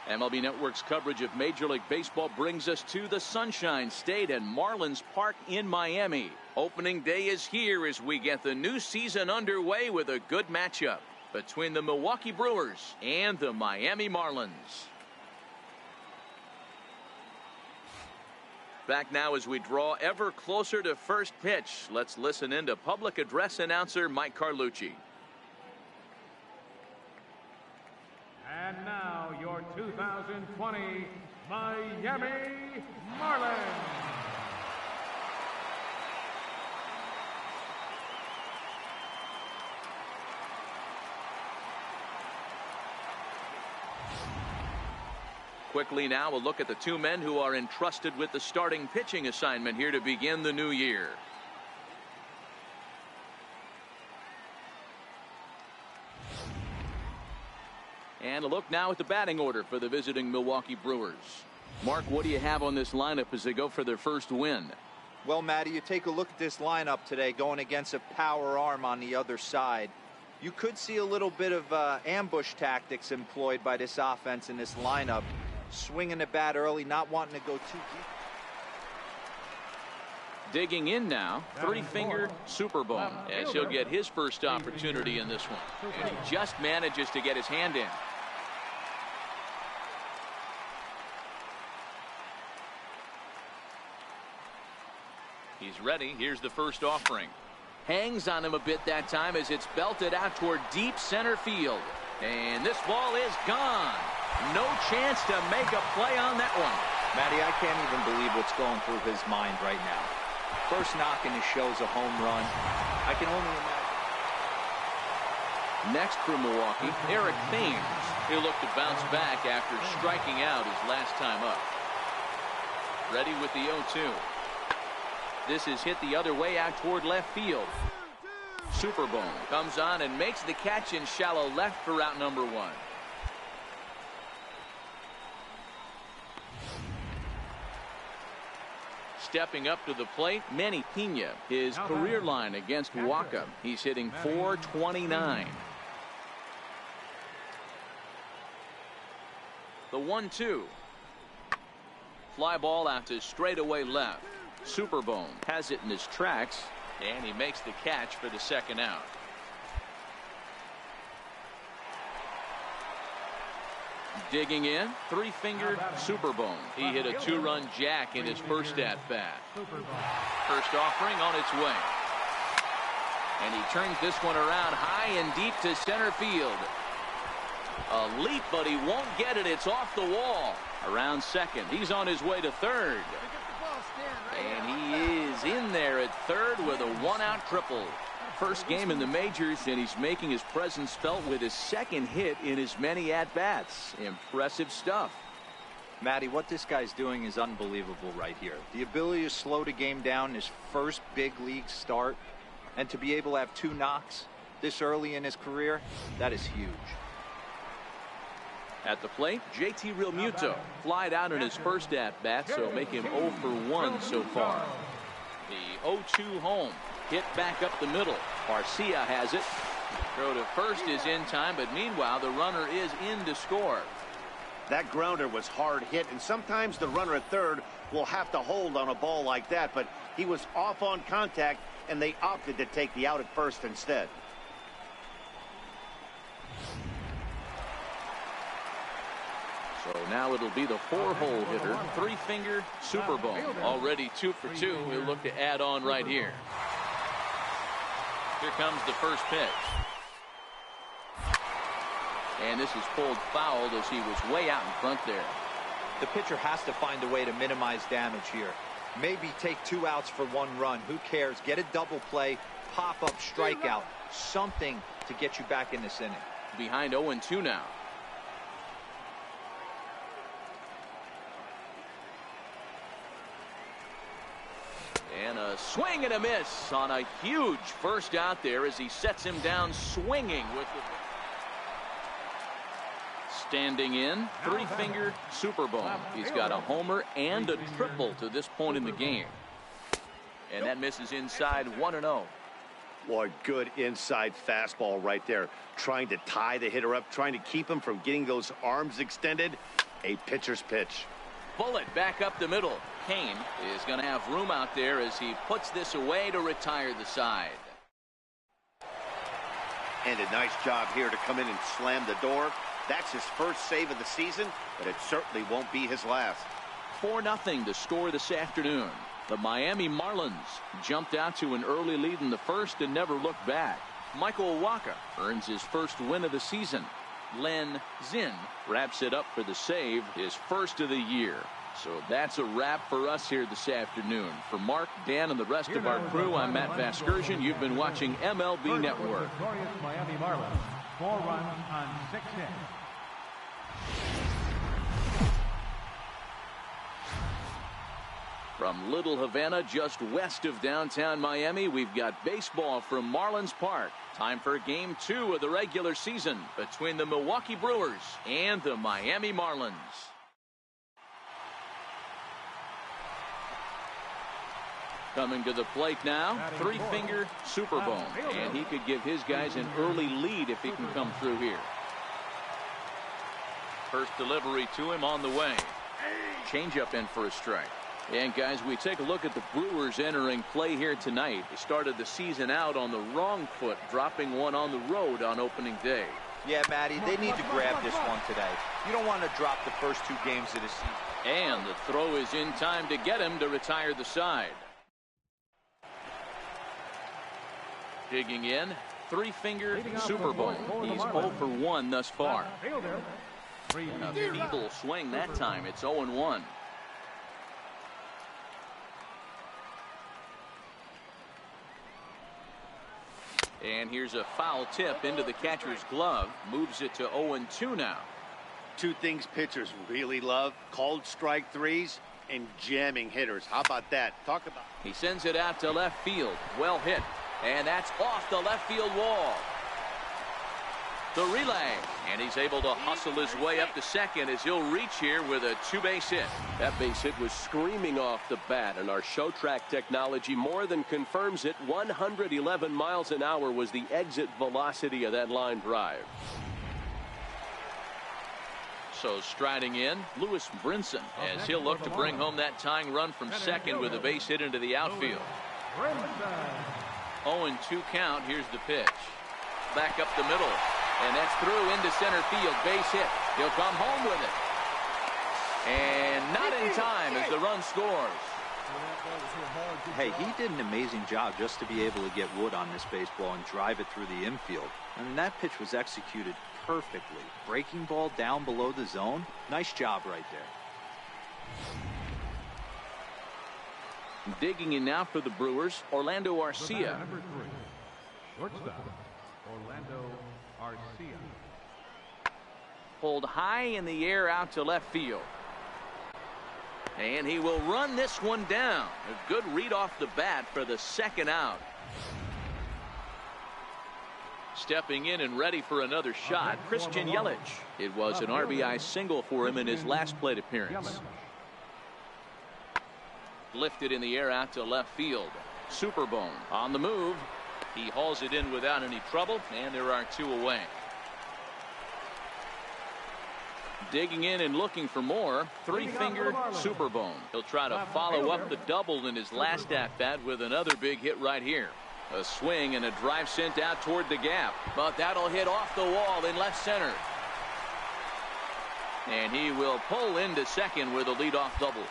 MLB Network's coverage of Major League Baseball brings us to the Sunshine State and Marlins Park in Miami. Opening day is here as we get the new season underway with a good matchup between the Milwaukee Brewers and the Miami Marlins. Back now as we draw ever closer to first pitch. Let's listen in to public address announcer Mike Carlucci.
And now your 2020 Miami Marlins.
Quickly now, a look at the 2 men who are entrusted with the starting pitching assignment here to begin the new year. And a look now at the batting order for the visiting Milwaukee Brewers. Mark, what do you have on this lineup as they go for their first win?
Well, Matty, you take a look at this lineup today going against a power arm on the other side. You could see a little bit of ambush tactics employed by this offense in this lineup. Swinging the bat early, not wanting to go too deep.
Digging in now, 3-finger Superbone as he'll get his first opportunity in this one. And he just manages to get his hand in. He's ready. Here's the first offering. Hangs on him a bit that time as it's belted out toward deep center field. And this ball is gone. No chance to make a play on that one.
Matty, I can't even believe what's going through his mind right now. First knock and he shows a home run. I can only imagine.
Next for Milwaukee, Eric Thames. He'll look to bounce back after striking out his last time up. Ready with the 0-2. This is hit the other way out toward left field. Superbone comes on and makes the catch in shallow left for out number 1. Stepping up to the plate, Manny Pena. His career line against Waka. He's hitting .429. The 1-2. Fly ball out to straightaway left. Superbone has it in his tracks, and he makes the catch for the second out. Digging in, three-fingered Superbone. He hit a 2-run jack in his first at-bat. First offering on its way. And he turns this one around high and deep to center field. A leap, but he won't get it. It's off the wall. Around second. He's on his way to third. And he is in there at third with a 1-out triple. First game in the majors, and he's making his presence felt with his second hit in his many at-bats. Impressive stuff.
Matty, what this guy's doing is unbelievable right here. The ability to slow the game down, his first big league start, and to be able to have 2 knocks this early in his career, that is huge.
At the plate, JT Realmuto flied out in his first at-bat, so make him 0 for 1 so far. The 0-2 home. Hit back up the middle. Garcia has it. Throw to first is in time, but meanwhile the runner is in to score.
That grounder was hard hit, and sometimes the runner at third will have to hold on a ball like that, but he was off on contact, and they opted to take the out at first instead.
So now it'll be the 4-hole hitter, three-finger Superbone. Already 2 for 2. He'll look to add on right here. Here comes the first pitch. And this is pulled foul as he was way out in front there.
The pitcher has to find a way to minimize damage here. Maybe take 2 outs for 1 run. Who cares? Get a double play, pop up, strikeout. Something to get you back in this inning.
Behind 0-2 now. And a swing and a miss on a huge first out there as he sets him down swinging with the standing in, three-finger Superbone. He's got a homer and a triple to this point in the game. And that misses inside 1-0.
Boy, good inside fastball right there. Trying to tie the hitter up, trying to keep him from getting those arms extended. A pitcher's pitch.
Bullet back up the middle. Kane is going to have room out there as he puts this away to retire the side.
And a nice job here to come in and slam the door. That's his first save of the season, but it certainly won't be his last.
4-0 to score this afternoon. The Miami Marlins jumped out to an early lead in the first and never looked back. Michael Wacha earns his first win of the season. Len Zinn wraps it up for the save, his first of the year. So that's a wrap for us here this afternoon. For Mark, Dan, and the rest of our crew, I'm Matt Vasgersian. You've been watching MLB Network.
Victorious Miami Marlins, 4 runs on 6 hits.
From Little Havana, just west of downtown Miami, we've got baseball from Marlins Park. Time for Game 2 of the regular season between the Milwaukee Brewers and the Miami Marlins. Coming to the plate now, three-finger Superbone, and he could give his guys an early lead if he can come through here. First delivery to him on the way. Changeup in for a strike. And guys, we take a look at the Brewers entering play here tonight. They started the season out on the wrong foot, dropping one on the road on opening day.
Yeah, Matty, they need to grab this one today. You don't want to drop the first 2 games of the season.
And the throw is in time to get him to retire the side. Digging in, three-finger Super Bowl. He's 0 for 1 thus far. And a feeble swing that time. It's 0-1. And here's a foul tip into the catcher's glove. Moves it to 0-2 now.
Two things pitchers really love: called strike threes and jamming hitters. How about that? Talk about.
He sends it out to left field. Well hit. And that's off the left field wall. The relay. And he's able to hustle his way up to second as he'll reach here with a two-base hit.
That base hit was screaming off the bat, and our show track technology more than confirms it. 111 miles an hour was the exit velocity of that line drive.
So striding in, Lewis Brinson, as he'll look to bring home that tying run from second with a base hit into the outfield. 0-2 count. Here's the pitch. Back up the middle. And that's through into center field. Base hit. He'll come home with it. And not in time as the run scores.
Hey, he did an amazing job just to be able to get wood on this baseball and drive it through the infield. I mean, that pitch was executed perfectly. Breaking ball down below the zone. Nice job right there.
Digging in now for the Brewers, Orlando Arcia.
Number 3, shortstop, Orlando Arcia.
Pulled high in the air out to left field. And he will run this one down. A good read off the bat for the second out. Stepping in and ready for another shot, Christian Yelich. It was an RBI single for him in his last plate appearance. Lifted in the air out to left field. Superbone on the move. He hauls it in without any trouble, and there are two away. Digging in and looking for more, three-finger Superbone. He'll try to follow up the double in his last at-bat with another big hit right here. A swing and a drive sent out toward the gap, but that'll hit off the wall in left center. And he will pull into second with a leadoff double.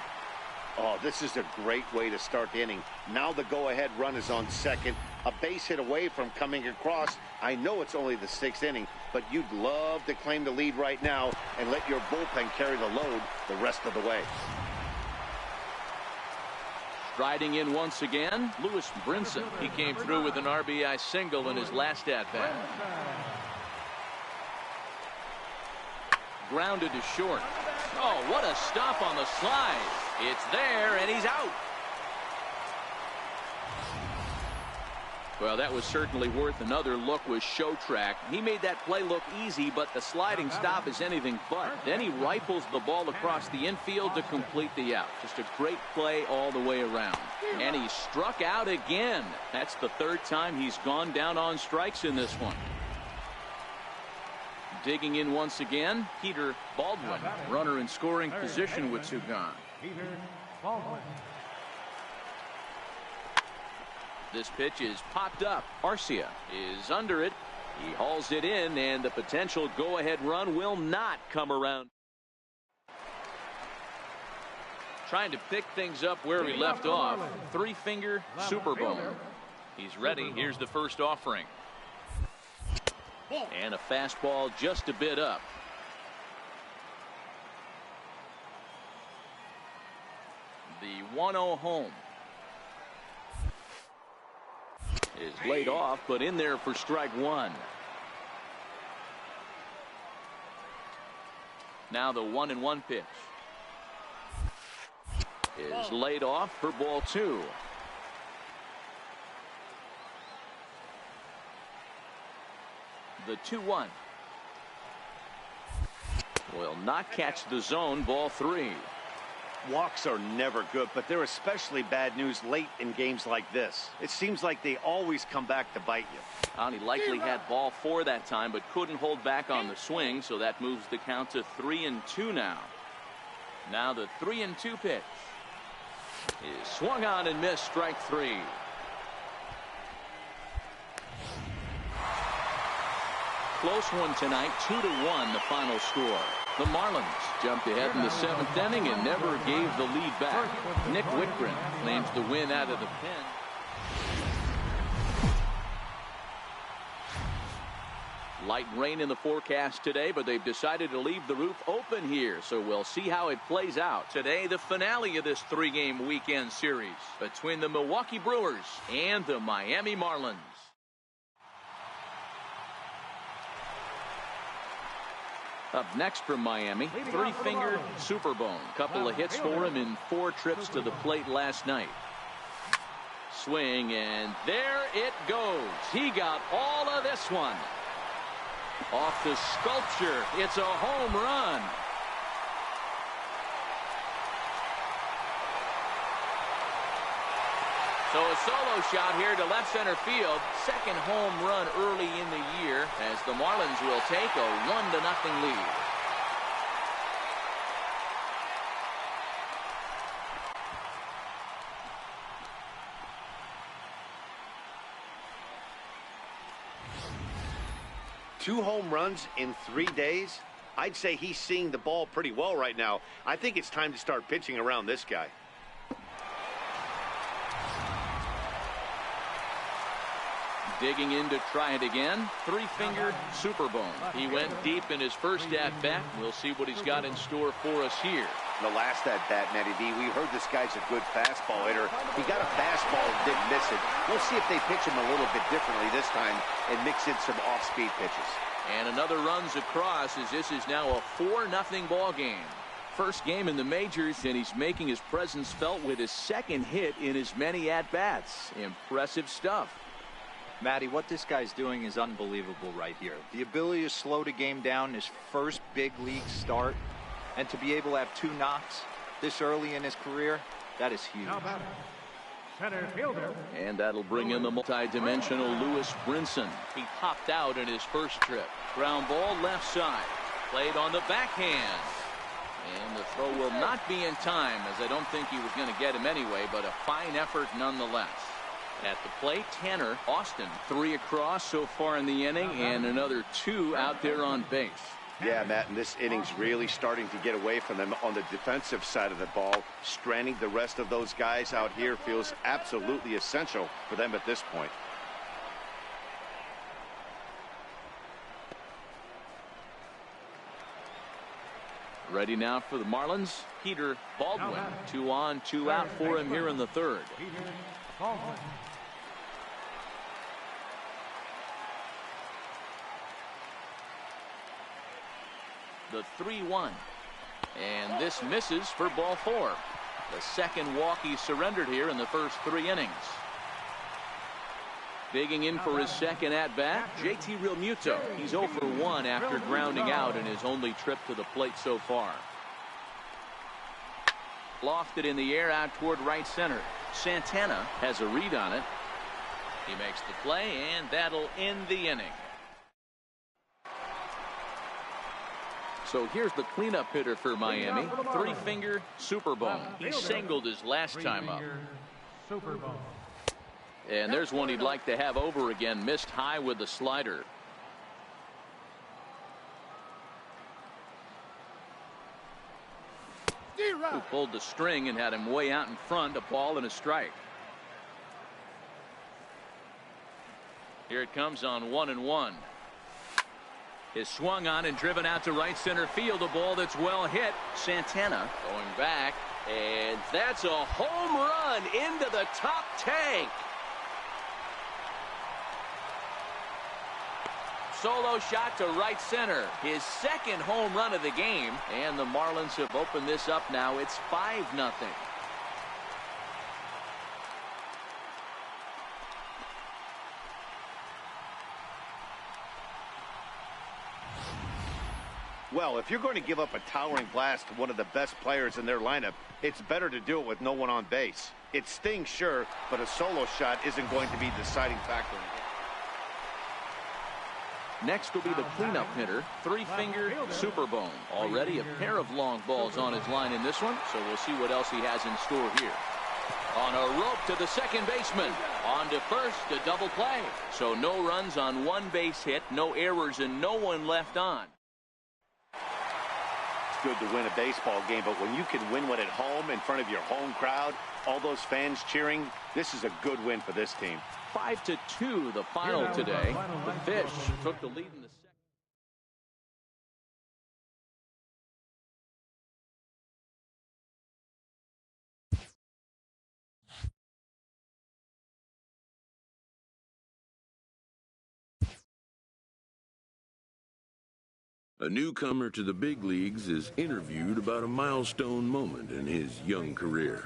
Oh, this is a great way to start the inning. Now the go-ahead run is on second. A base hit away from coming across. I know it's only the 6th inning, but you'd love to claim the lead right now and let your bullpen carry the load the rest of the way.
Striding in once again, Lewis Brinson. He came through with an RBI single in his last at-bat. Grounded to short. Oh, what a stop on the slide. It's there, and he's out. Well, that was certainly worth another look with show track. He made that play look easy, but the sliding stop is anything but. Then he rifles the ball across the infield to complete the out. Just a great play all the way around. And he struck out again. That's the 3rd time he's gone down on strikes in this one. Digging in once again, Peter Baldwin. Runner in scoring position with two gone.
Peter Baldwin.
This pitch is popped up. Arcia is under it. He hauls it in, and the potential go-ahead run will not come around. Trying to pick things up where we left off. Three-finger Superbone. He's ready. Here's the first offering. And a fastball just a bit up. The 1-0 home is laid off, but in there for strike one. Now the 1-1 pitch is laid off for ball 2. The 2-1 will not catch the zone. Ball 3.
Walks are never good, but they're especially bad news late in games like this. It seems like they always come back to bite you.
He likely had ball 4 that time, but couldn't hold back on the swing, so that moves the count to 3-2 now. Now the 3-2 pitch is swung on and missed. Strike 3. Close one tonight, 2-1 the final score. The Marlins jumped ahead in the 7th inning and never gave the lead back. Nick Whitgren claims the win out of the pen. Light rain in the forecast today, but they've decided to leave the roof open here, so we'll see how it plays out. Today, the finale of this 3-game weekend series between the Milwaukee Brewers and the Miami Marlins. Up next from Miami, three-fingered Superbone. Couple of hits for him in 4 trips to the plate last night. Swing, and there it goes. He got all of this one. Off the sculpture, it's a home run. So a solo shot here to left center field. Second home run early in the year as the Marlins will take a 1-0 lead.
Two home runs in 3 days? I'd say he's seeing the ball pretty well right now. I think it's time to start pitching around this guy.
Digging in to try it again. Three-fingered Superbone. He went deep in his first at-bat. We'll see what he's got in store for us here.
The last at-bat, Matty D, we heard this guy's a good fastball hitter. He got a fastball and didn't miss it. We'll see if they pitch him a little bit differently this time and mix in some off-speed pitches.
And another runs across as this is now a 4-0 ball game. First game in the majors, and he's making his presence felt with his second hit in as many at-bats. Impressive stuff.
Matty, what this guy's doing is unbelievable right here. The ability to slow the game down, his first big league start, and to be able to have 2 knocks this early in his career, that is huge.
Center fielder.
And that'll bring in the multi-dimensional Lewis Brinson. He popped out in his first trip. Ground ball left side. Played on the backhand. And the throw will not be in time, as I don't think he was going to get him anyway, but a fine effort nonetheless. At the plate, Tanner Austin, 3 across so far in the inning, and another 2 out there on base.
Yeah, Matt, and this inning's really starting to get away from them on the defensive side of the ball. Stranding the rest of those guys out here feels absolutely essential for them at this point.
Ready now for the Marlins, Peter Baldwin. 2 on, 2 out for him here in the third.
Peter Baldwin.
The 3-1. And this misses for ball 4. The second walk he surrendered here in the first 3 innings. Digging in for his second at-bat, JT Realmuto. He's 0 for 1 after grounding out in his only trip to the plate so far. Lofted in the air out toward right center. Santana has a read on it. He makes the play, and that'll end the inning. So here's the cleanup hitter for Miami, three-finger Superbone. He singled his last time up.
Superbone.
And there's one he'd like to have over again. Missed high with the slider. Who pulled the string and had him way out in front. A ball and a strike. Here it comes on 1-1. Is swung on and driven out to right center field. A ball that's well hit. Santana going back, and that's a home run into the top tank. Solo shot to right center. His second home run of the game, and the Marlins have opened this up now. It's 5-0.
Well, if you're going to give up a towering blast to one of the best players in their lineup, it's better to do it with no one on base. It stings, sure, but a solo shot isn't going to be the deciding factor.
Next will be the cleanup hitter, three-finger Superbone. Already a pair of long balls on his line in this one, so we'll see what else he has in store here. On a rope to the second baseman. On to first, a double play. So no runs on one base hit, no errors, and no one left on.
It's good to win a baseball game, but when you can win one at home in front of your home crowd, all those fans cheering, this is a good win for this team.
5-2 the final today. The Fish took the lead in the second.
A newcomer to the big leagues is interviewed about a milestone moment in his young career.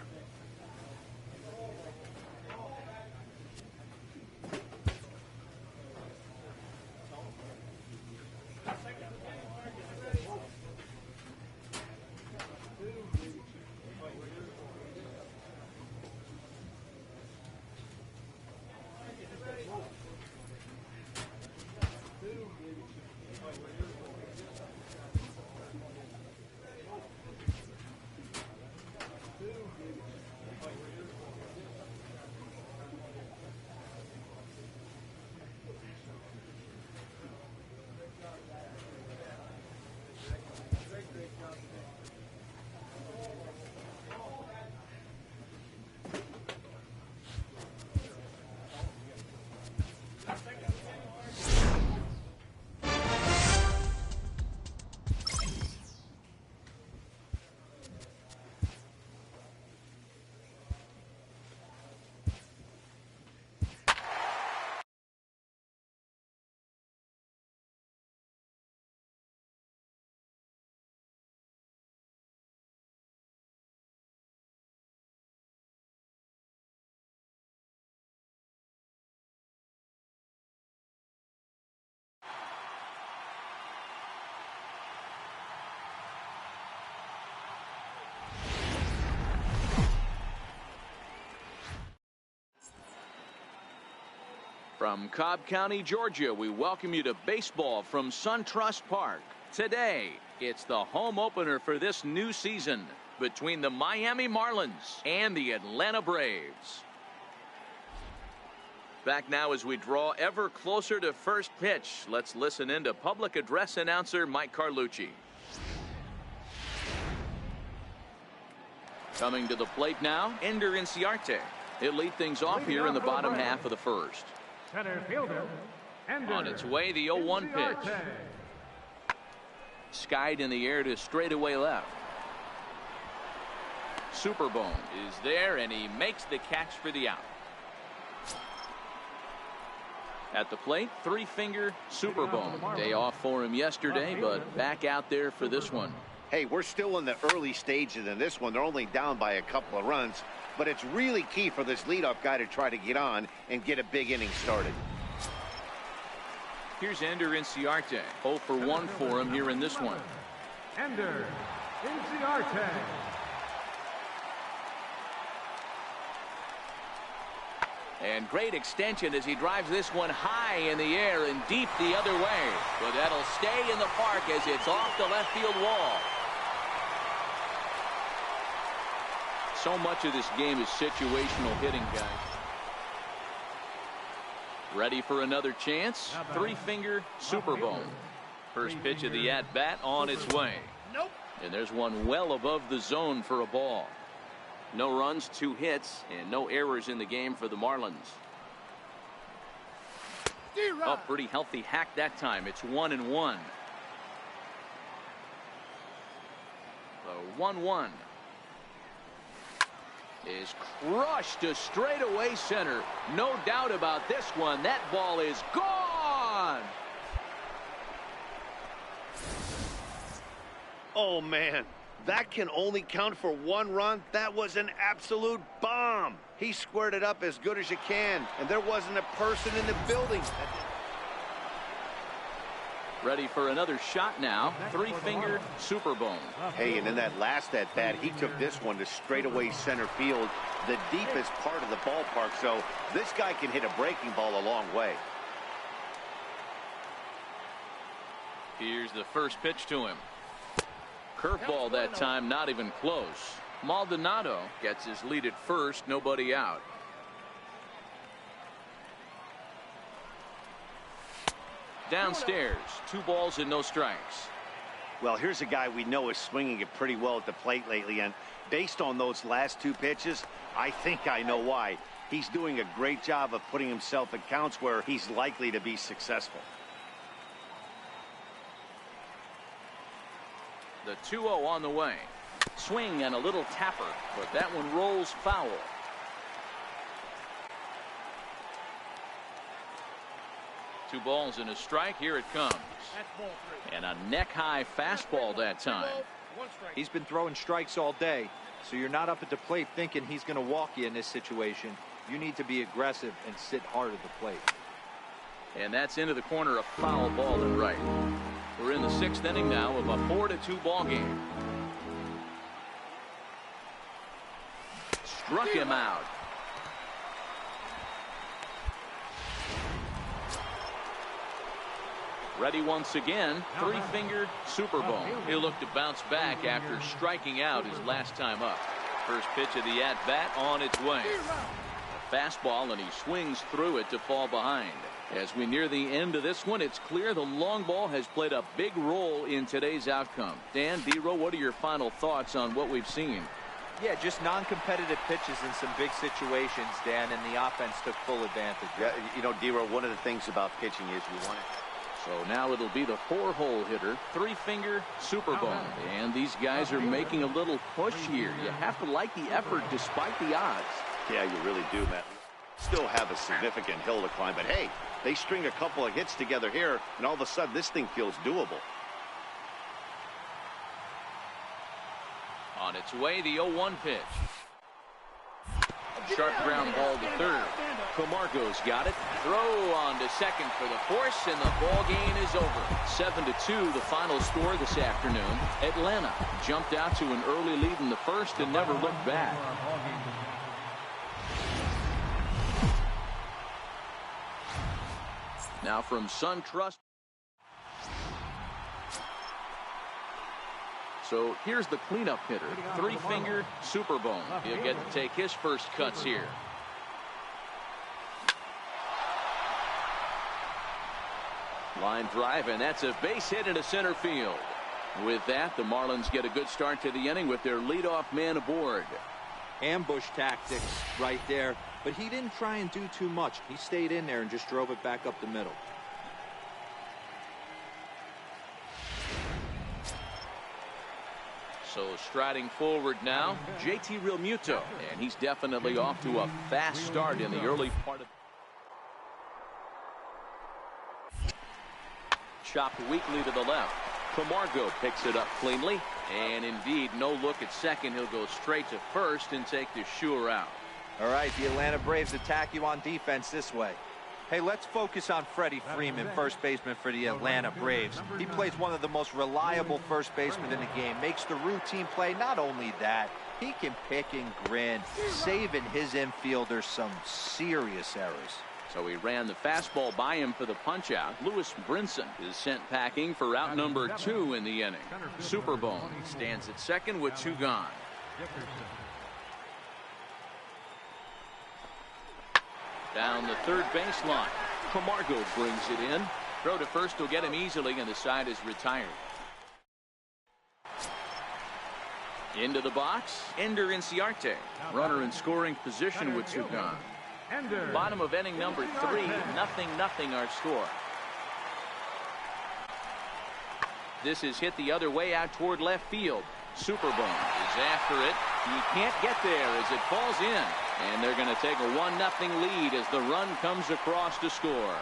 From Cobb County, Georgia, we welcome you to baseball from SunTrust Park. Today, it's the home opener for this new season between the Miami Marlins and the Atlanta Braves. Back now as we draw ever closer to first pitch. Let's listen in to public address announcer Mike Carlucci. Coming to the plate now, Ender Inciarte. He'll lead things off here in the bottom half of the first.
Center fielder, Ender
On its way, the 0-1 pitch. Skied in the air to straightaway left. Superbone is there, and he makes the catch for the out. At the plate, three-finger Superbone. Day off for him yesterday, but back out there for this one.
Hey, we're still in the early stages in this one. They're only down by a couple of runs, but it's really key for this leadoff guy to try to get on and get a big inning started.
Here's Ender Inciarte. 0 for 1 for him here in this one.
Ender Inciarte.
And great extension as he drives this one high in the air and deep the other way. But that'll stay in the park as it's off the left field wall. So much of this game is situational hitting, guys. Ready for another chance? Three-finger Superbone. First pitch of the at-bat on its way.
Nope.
And there's one well above the zone for a ball. No runs, 2 hits, and no errors in the game for the Marlins. Oh, pretty healthy hack that time. It's 1-1. The 1-1 is crushed to straightaway center. No doubt about this one. That ball is gone.
Oh, man. That can only count for 1 run. That was an absolute bomb. He squared it up as good as you can, and there wasn't a person in the building.
Ready for another shot now. Three-finger Superbone.
Hey, and in that last at-bat, he took this one to straightaway center field, the deepest part of the ballpark, so this guy can hit a breaking ball a long way.
Here's the first pitch to him. Curveball that time, not even close. Maldonado gets his lead at first, nobody out. Downstairs, 2 balls and no strikes.
Well, here's a guy we know is swinging it pretty well at the plate lately, and based on those last 2 pitches, I think I know why. He's doing a great job of putting himself in counts where he's likely to be successful.
The 2-0 on the way. Swing and a little tapper, but that one rolls foul. 2 balls and a strike. Here it comes. And a neck-high fastball that time.
He's been throwing strikes all day, so you're not up at the plate thinking he's going to walk you in this situation. You need to be aggressive and sit hard at the plate.
And that's into the corner, a foul ball to right. We're in the 6th inning now of a 4-2 ball game. Struck him out. Ready once again. 3-finger superbone. He'll look to bounce back after striking out his last time up. First pitch of the at-bat on its way. A fastball, and he swings through it to fall behind. As we near the end of this one, it's clear the long ball has played a big role in today's outcome. Dan, D-Row, what are your final thoughts on what we've seen?
Yeah, just non-competitive pitches in some big situations, Dan, and the offense took full advantage.
Yeah, you know, D-Row, one of the things about pitching is you want it.
So now it'll be the 4-hole hitter, 3-finger superbone. And these guys are making a little push here. You have to like the effort despite the odds.
Yeah, you really do, Matt. Still have a significant hill to climb, but hey, they string a couple of hits together here, and all of a sudden this thing feels doable.
On its way, the 0-1 pitch. Sharp ground ball to third. Camargo's got it. Throw on to second for the force, and the ball game is over. 7-2, the final score this afternoon. Atlanta jumped out to an early lead in the first and never looked back. Now from SunTrust. So here's the cleanup hitter, 3-finger superbone. He'll get to take his first cuts here. Line drive, and that's a base hit into center field. With that, the Marlins get a good start to the inning with their leadoff man aboard.
Ambush tactics right there, but he didn't try and do too much. He stayed in there and just drove it back up the middle.
So striding forward now, JT Realmuto, and he's definitely off to a fast start in the early part of. Chopped weakly to the left. Camargo picks it up cleanly, and indeed no look at second. He'll go straight to first and take the sure out.
All right, the Atlanta Braves attack you on defense this way. Hey, let's focus on Freddie Freeman, first baseman for the Atlanta Braves. He plays one of the most reliable first basemen in the game, makes the routine play. Not only that, he can pick and grin, saving his infielders some serious errors.
So he ran the fastball by him for the punch-out. Lewis Brinson is sent packing for out number 2 in the inning. Superbone stands at second with 2 gone. Down the third baseline. Camargo brings it in. Throw to first will get him easily, and the side is retired. Into the box, Ender Inciarte. Runner in scoring position with 2 gone. Bottom of inning number 3, 0-0 our score. This is hit the other way out toward left field. Superbone is after it. He can't get there as it falls in. And they're going to take a 1-0 lead as the run comes across to score.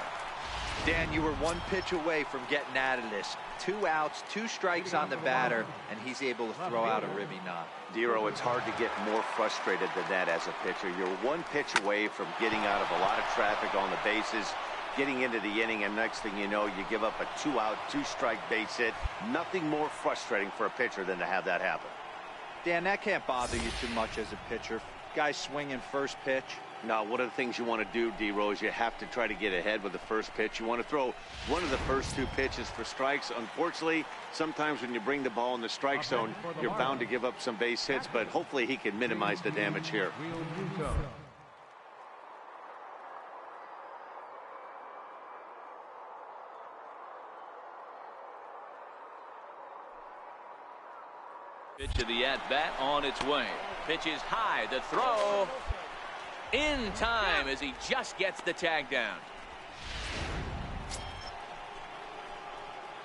Dan, you were 1 pitch away from getting out of this. 2 outs, 2 strikes on the batter, and he's able to throw out a ribby knock.
D-Row, it's hard to get more frustrated than that as a pitcher. You're 1 pitch away from getting out of a lot of traffic on the bases, getting into the inning, and next thing you know, you give up a 2-out, 2-strike base hit. Nothing more frustrating for a pitcher than to have that happen.
Dan, that can't bother you too much as a pitcher. Guy swinging first pitch.
Now, one of the things you want to do, D-Row, is you have to try to get ahead with the first pitch. You want to throw one of the first 2 pitches for strikes. Unfortunately, sometimes when you bring the ball in the strike zone, you're bound to give up some base hits, but hopefully he can minimize the damage here.
Pitch of the at-bat on its way. Pitch is high. The throw in time as he just gets the tag down.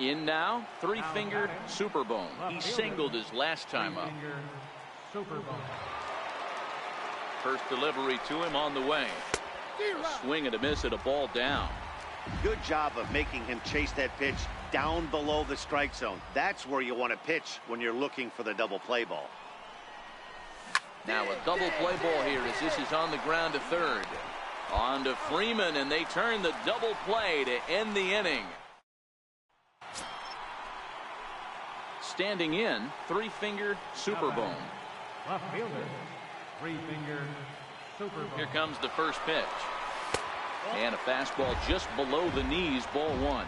In now, 3-finger superbone. He singled his last time up. First delivery to him on the way. A swing and a miss at a ball down.
Good job of making him chase that pitch down below the strike zone. That's where you want to pitch when you're looking for the double play ball.
Now a double play ball here as this is on the ground to third. On to Freeman, and they turn the double play to end the inning. Standing in, three-finger Superbone.
Left fielder, three-finger Superbone.
Here comes the first pitch. And a fastball just below the knees, ball one.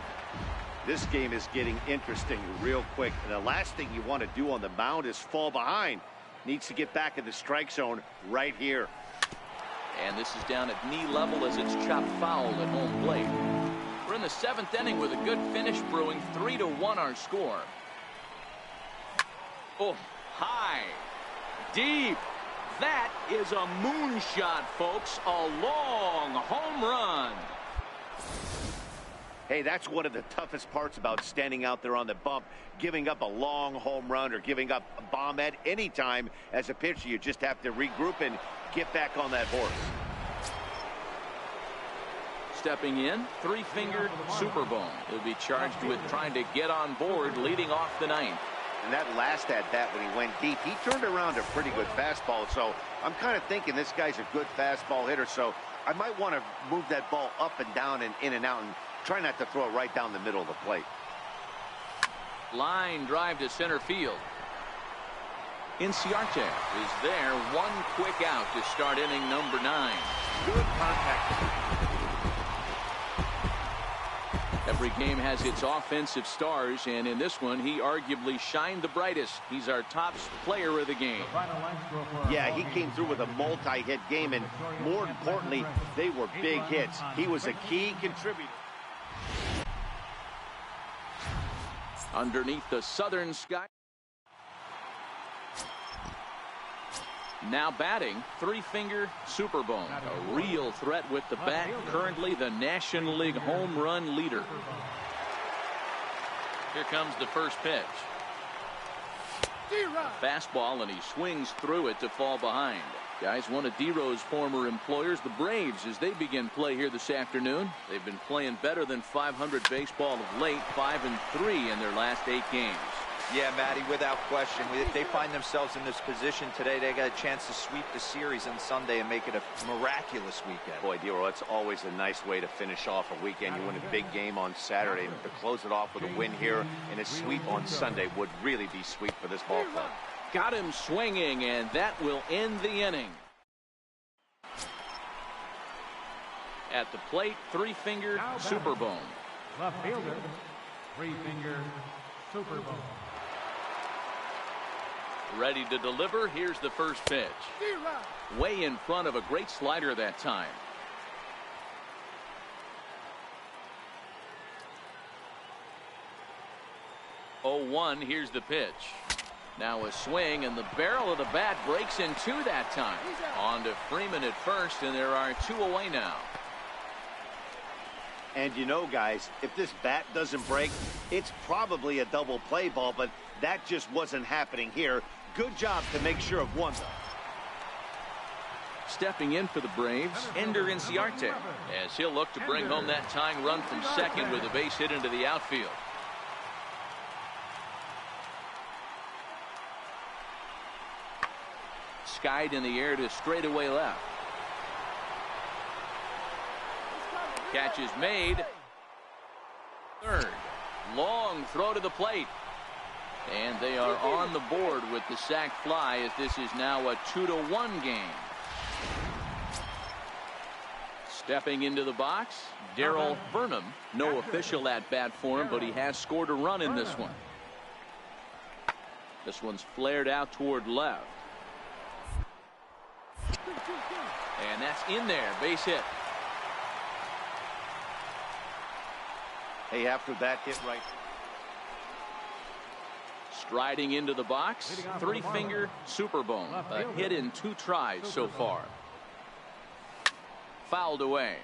This game is getting interesting real quick. And the last thing you want to do on the mound is fall behind. Needs to get back in the strike zone right here.
And this is down at knee level as it's chopped foul at home plate. We're in the seventh inning with a good finish brewing. 3-1 our score. Oh, high, deep. That is a moonshot, folks. A long home run.
Hey, that's one of the toughest parts about standing out there on the bump. Giving up a long home run or giving up a bomb at any time as a pitcher. You just have to regroup and get back on that horse.
Stepping in, three-finger Superbone. He'll be charged with trying to get on board leading off the ninth.
And that last at-bat when he went deep, he turned around a pretty good fastball. So I'm kind of thinking this guy's a good fastball hitter. So I might want to move that ball up and down and in and out and try not to throw it right down the middle of the plate.
Line drive to center field. Inciarte is there. One quick out to start inning number 9.
Good contact.
Every game has its offensive stars, and in this one, he arguably shined the brightest. He's our top player of the game.
Yeah, he came through with a multi-hit game, and more importantly, they were big hits. He was a key contributor.
Underneath the southern sky. Now batting, three-finger Superbone. A real threat with the bat. Currently the National League home run leader. Here comes the first pitch. Fastball, and he swings through it to fall behind. Guys, one of D-Row's former employers, the Braves, as they begin play here this afternoon. They've been playing better than 500 baseball of late, 5-3 in their last 8 games.
Yeah, Matty, without question. If they find themselves in this position today, they got a chance to sweep the series on Sunday and make it a miraculous weekend.
Boy, D-Row, it's always a nice way to finish off a weekend. You win a big game on Saturday, and to close it off with a win here and a sweep on Sunday would really be sweet for this ball club.
Got him swinging, and that will end the inning. At the plate, three-finger Superbone.
Left fielder, three-finger Superbone.
Ready to deliver. Here's the first pitch. Way in front of a great slider that time. Oh, 1. Here's the pitch. Now a swing, and the barrel of the bat breaks in 2 that time. On to Freeman at first, and there are 2 away now.
And you know, guys, if this bat doesn't break, it's probably a double play ball, but that just wasn't happening here. Good job to make sure of one, though.
Stepping in for the Braves, Ender Inciarte, as he'll look to bring home that tying run from second with a base hit into the outfield. Skied in the air to straightaway left. Catch is made. Third. Long throw to the plate. And they are on the board with the sac fly as this is now a 2-1 game. Stepping into the box, Darrell Burnham. No official at bat for him, but he has scored a run in this one. This one's flared out toward left. And that's in there, base hit.
Hey, after that hit right.
Striding into the box, three-finger Superbone. A hit in 2 tries so far. Fouled away.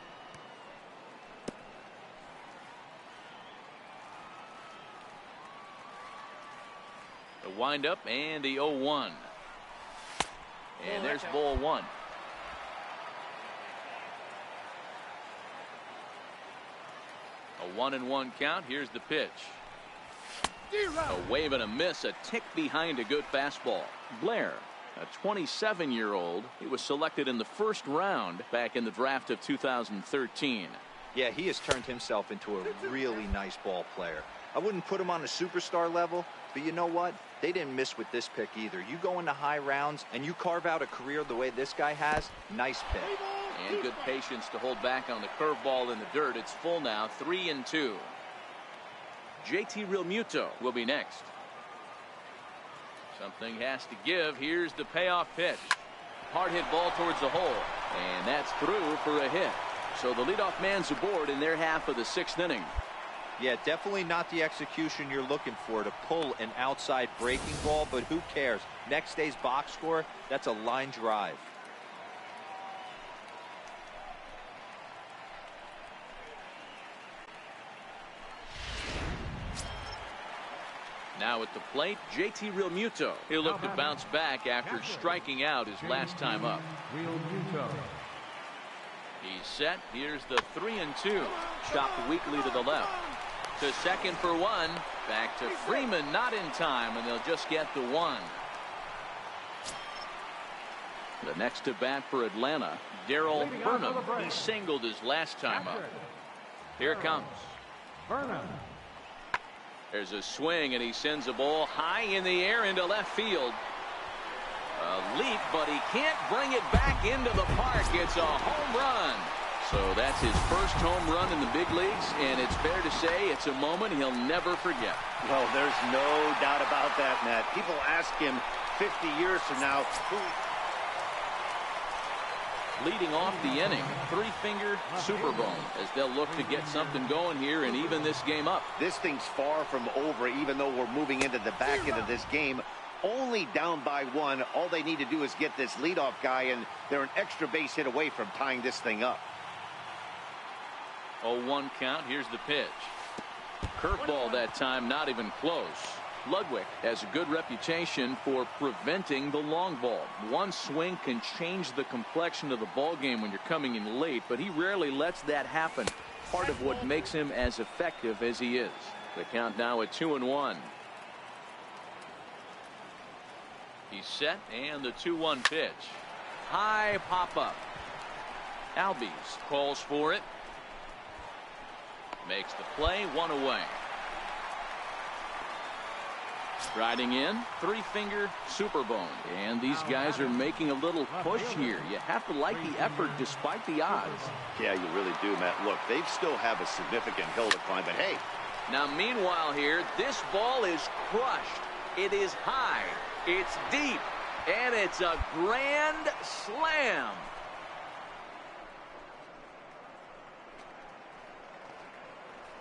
The windup and the 0-1. And there's ball 1. A 1-1 count. Here's the pitch. A wave and a miss, a tick behind a good fastball. Blair, a 27-year-old. He was selected in the first round back in the draft of 2013.
Yeah, he has turned himself into a really nice ball player. I wouldn't put him on a superstar level, but you know what? They didn't miss with this pick either. You go into high rounds and you carve out a career the way this guy has, nice pick.
And good patience to hold back on the curveball in the dirt. It's full now, 3-2. JT Realmuto will be next. Something has to give. Here's the payoff pitch. Hard hit ball towards the hole. And that's through for a hit. So the leadoff man's aboard in their half of the 6th inning.
Yeah, definitely not the execution you're looking for to pull an outside breaking ball, but who cares? Next day's box score, that's a line drive.
Now at the plate, JT Realmuto. He'll look to bounce back after striking out his last time up. He's set. Here's the 3-2. Chopped weakly to the left. To second for one. Back to Freeman, not in time, and they'll just get the one. The next to bat for Atlanta, Darrell Burnham. He singled his last time up. Here it comes.
Burnham.
There's a swing, and he sends a ball high in the air into left field. A leap, but he can't bring it back into the park. It's a home run. So that's his first home run in the big leagues, and it's fair to say it's a moment he'll never forget.
Well, there's no doubt about that, Matt. People ask him 50 years from now,
leading off the inning, three-finger Superbone, as they'll look to get something going here and even this game up.
This thing's far from over, even though we're moving into the back end of this game. Only down by one. All they need to do is get this leadoff guy, and they're an extra base hit away from tying this thing up.
0-1 count. Here's the pitch. Curveball that time, not even close. Ludwig has a good reputation for preventing the long ball. One swing can change the complexion of the ball game when you're coming in late, but he rarely lets that happen. Part of what makes him as effective as he is. The count now at 2-1. He's set, and the 2-1 pitch. High pop-up. Albies calls for it. Makes the play, one away. Striding in, three-finger Superbone. And these guys are making a little push here. You have to like the effort despite the odds.
Yeah, you really do, Matt. Look, they still have a significant hill to climb, but hey.
Now, meanwhile here, this ball is crushed. It is high. It's deep. And it's a grand slam.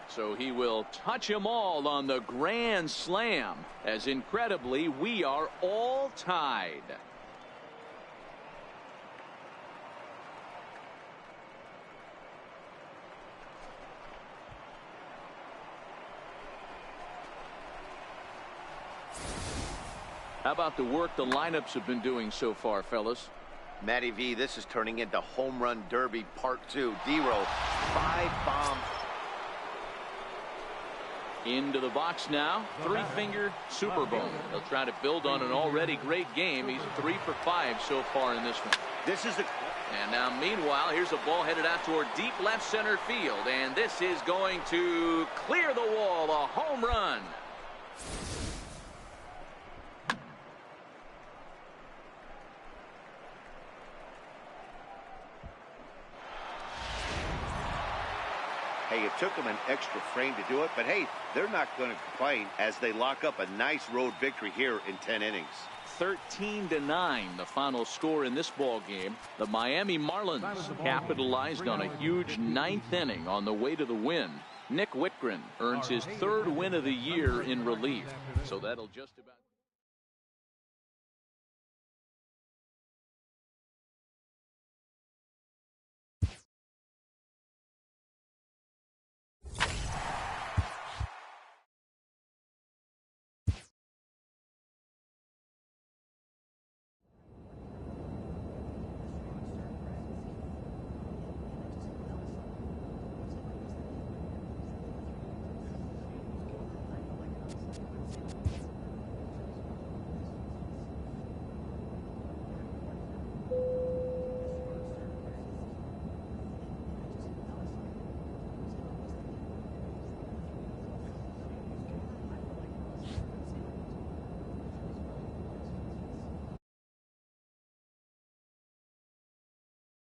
So he will touch them all on the grand slam, as incredibly we are all tied. How about the work the lineups have been doing so far, fellas?
Matty V, this is turning into Home Run Derby Part 2. D-Row, 5-bomb.
Into the box now, three-finger Superbone. They'll try to build on an already great game. He's 3 for 5 so far in this one.
This is a...
And now, meanwhile, here's a ball headed out toward deep left center field. And this is going to clear the wall, a home run.
Hey, it took them an extra frame to do it, but hey, they're not going to complain as they lock up a nice road victory here in 10 innings.
13-9, the final score in this ball game. The Miami Marlins capitalized on a huge 9th inning on the way to the win. Nick Whitgren earns his 3rd win of the year in relief. So that'll just about...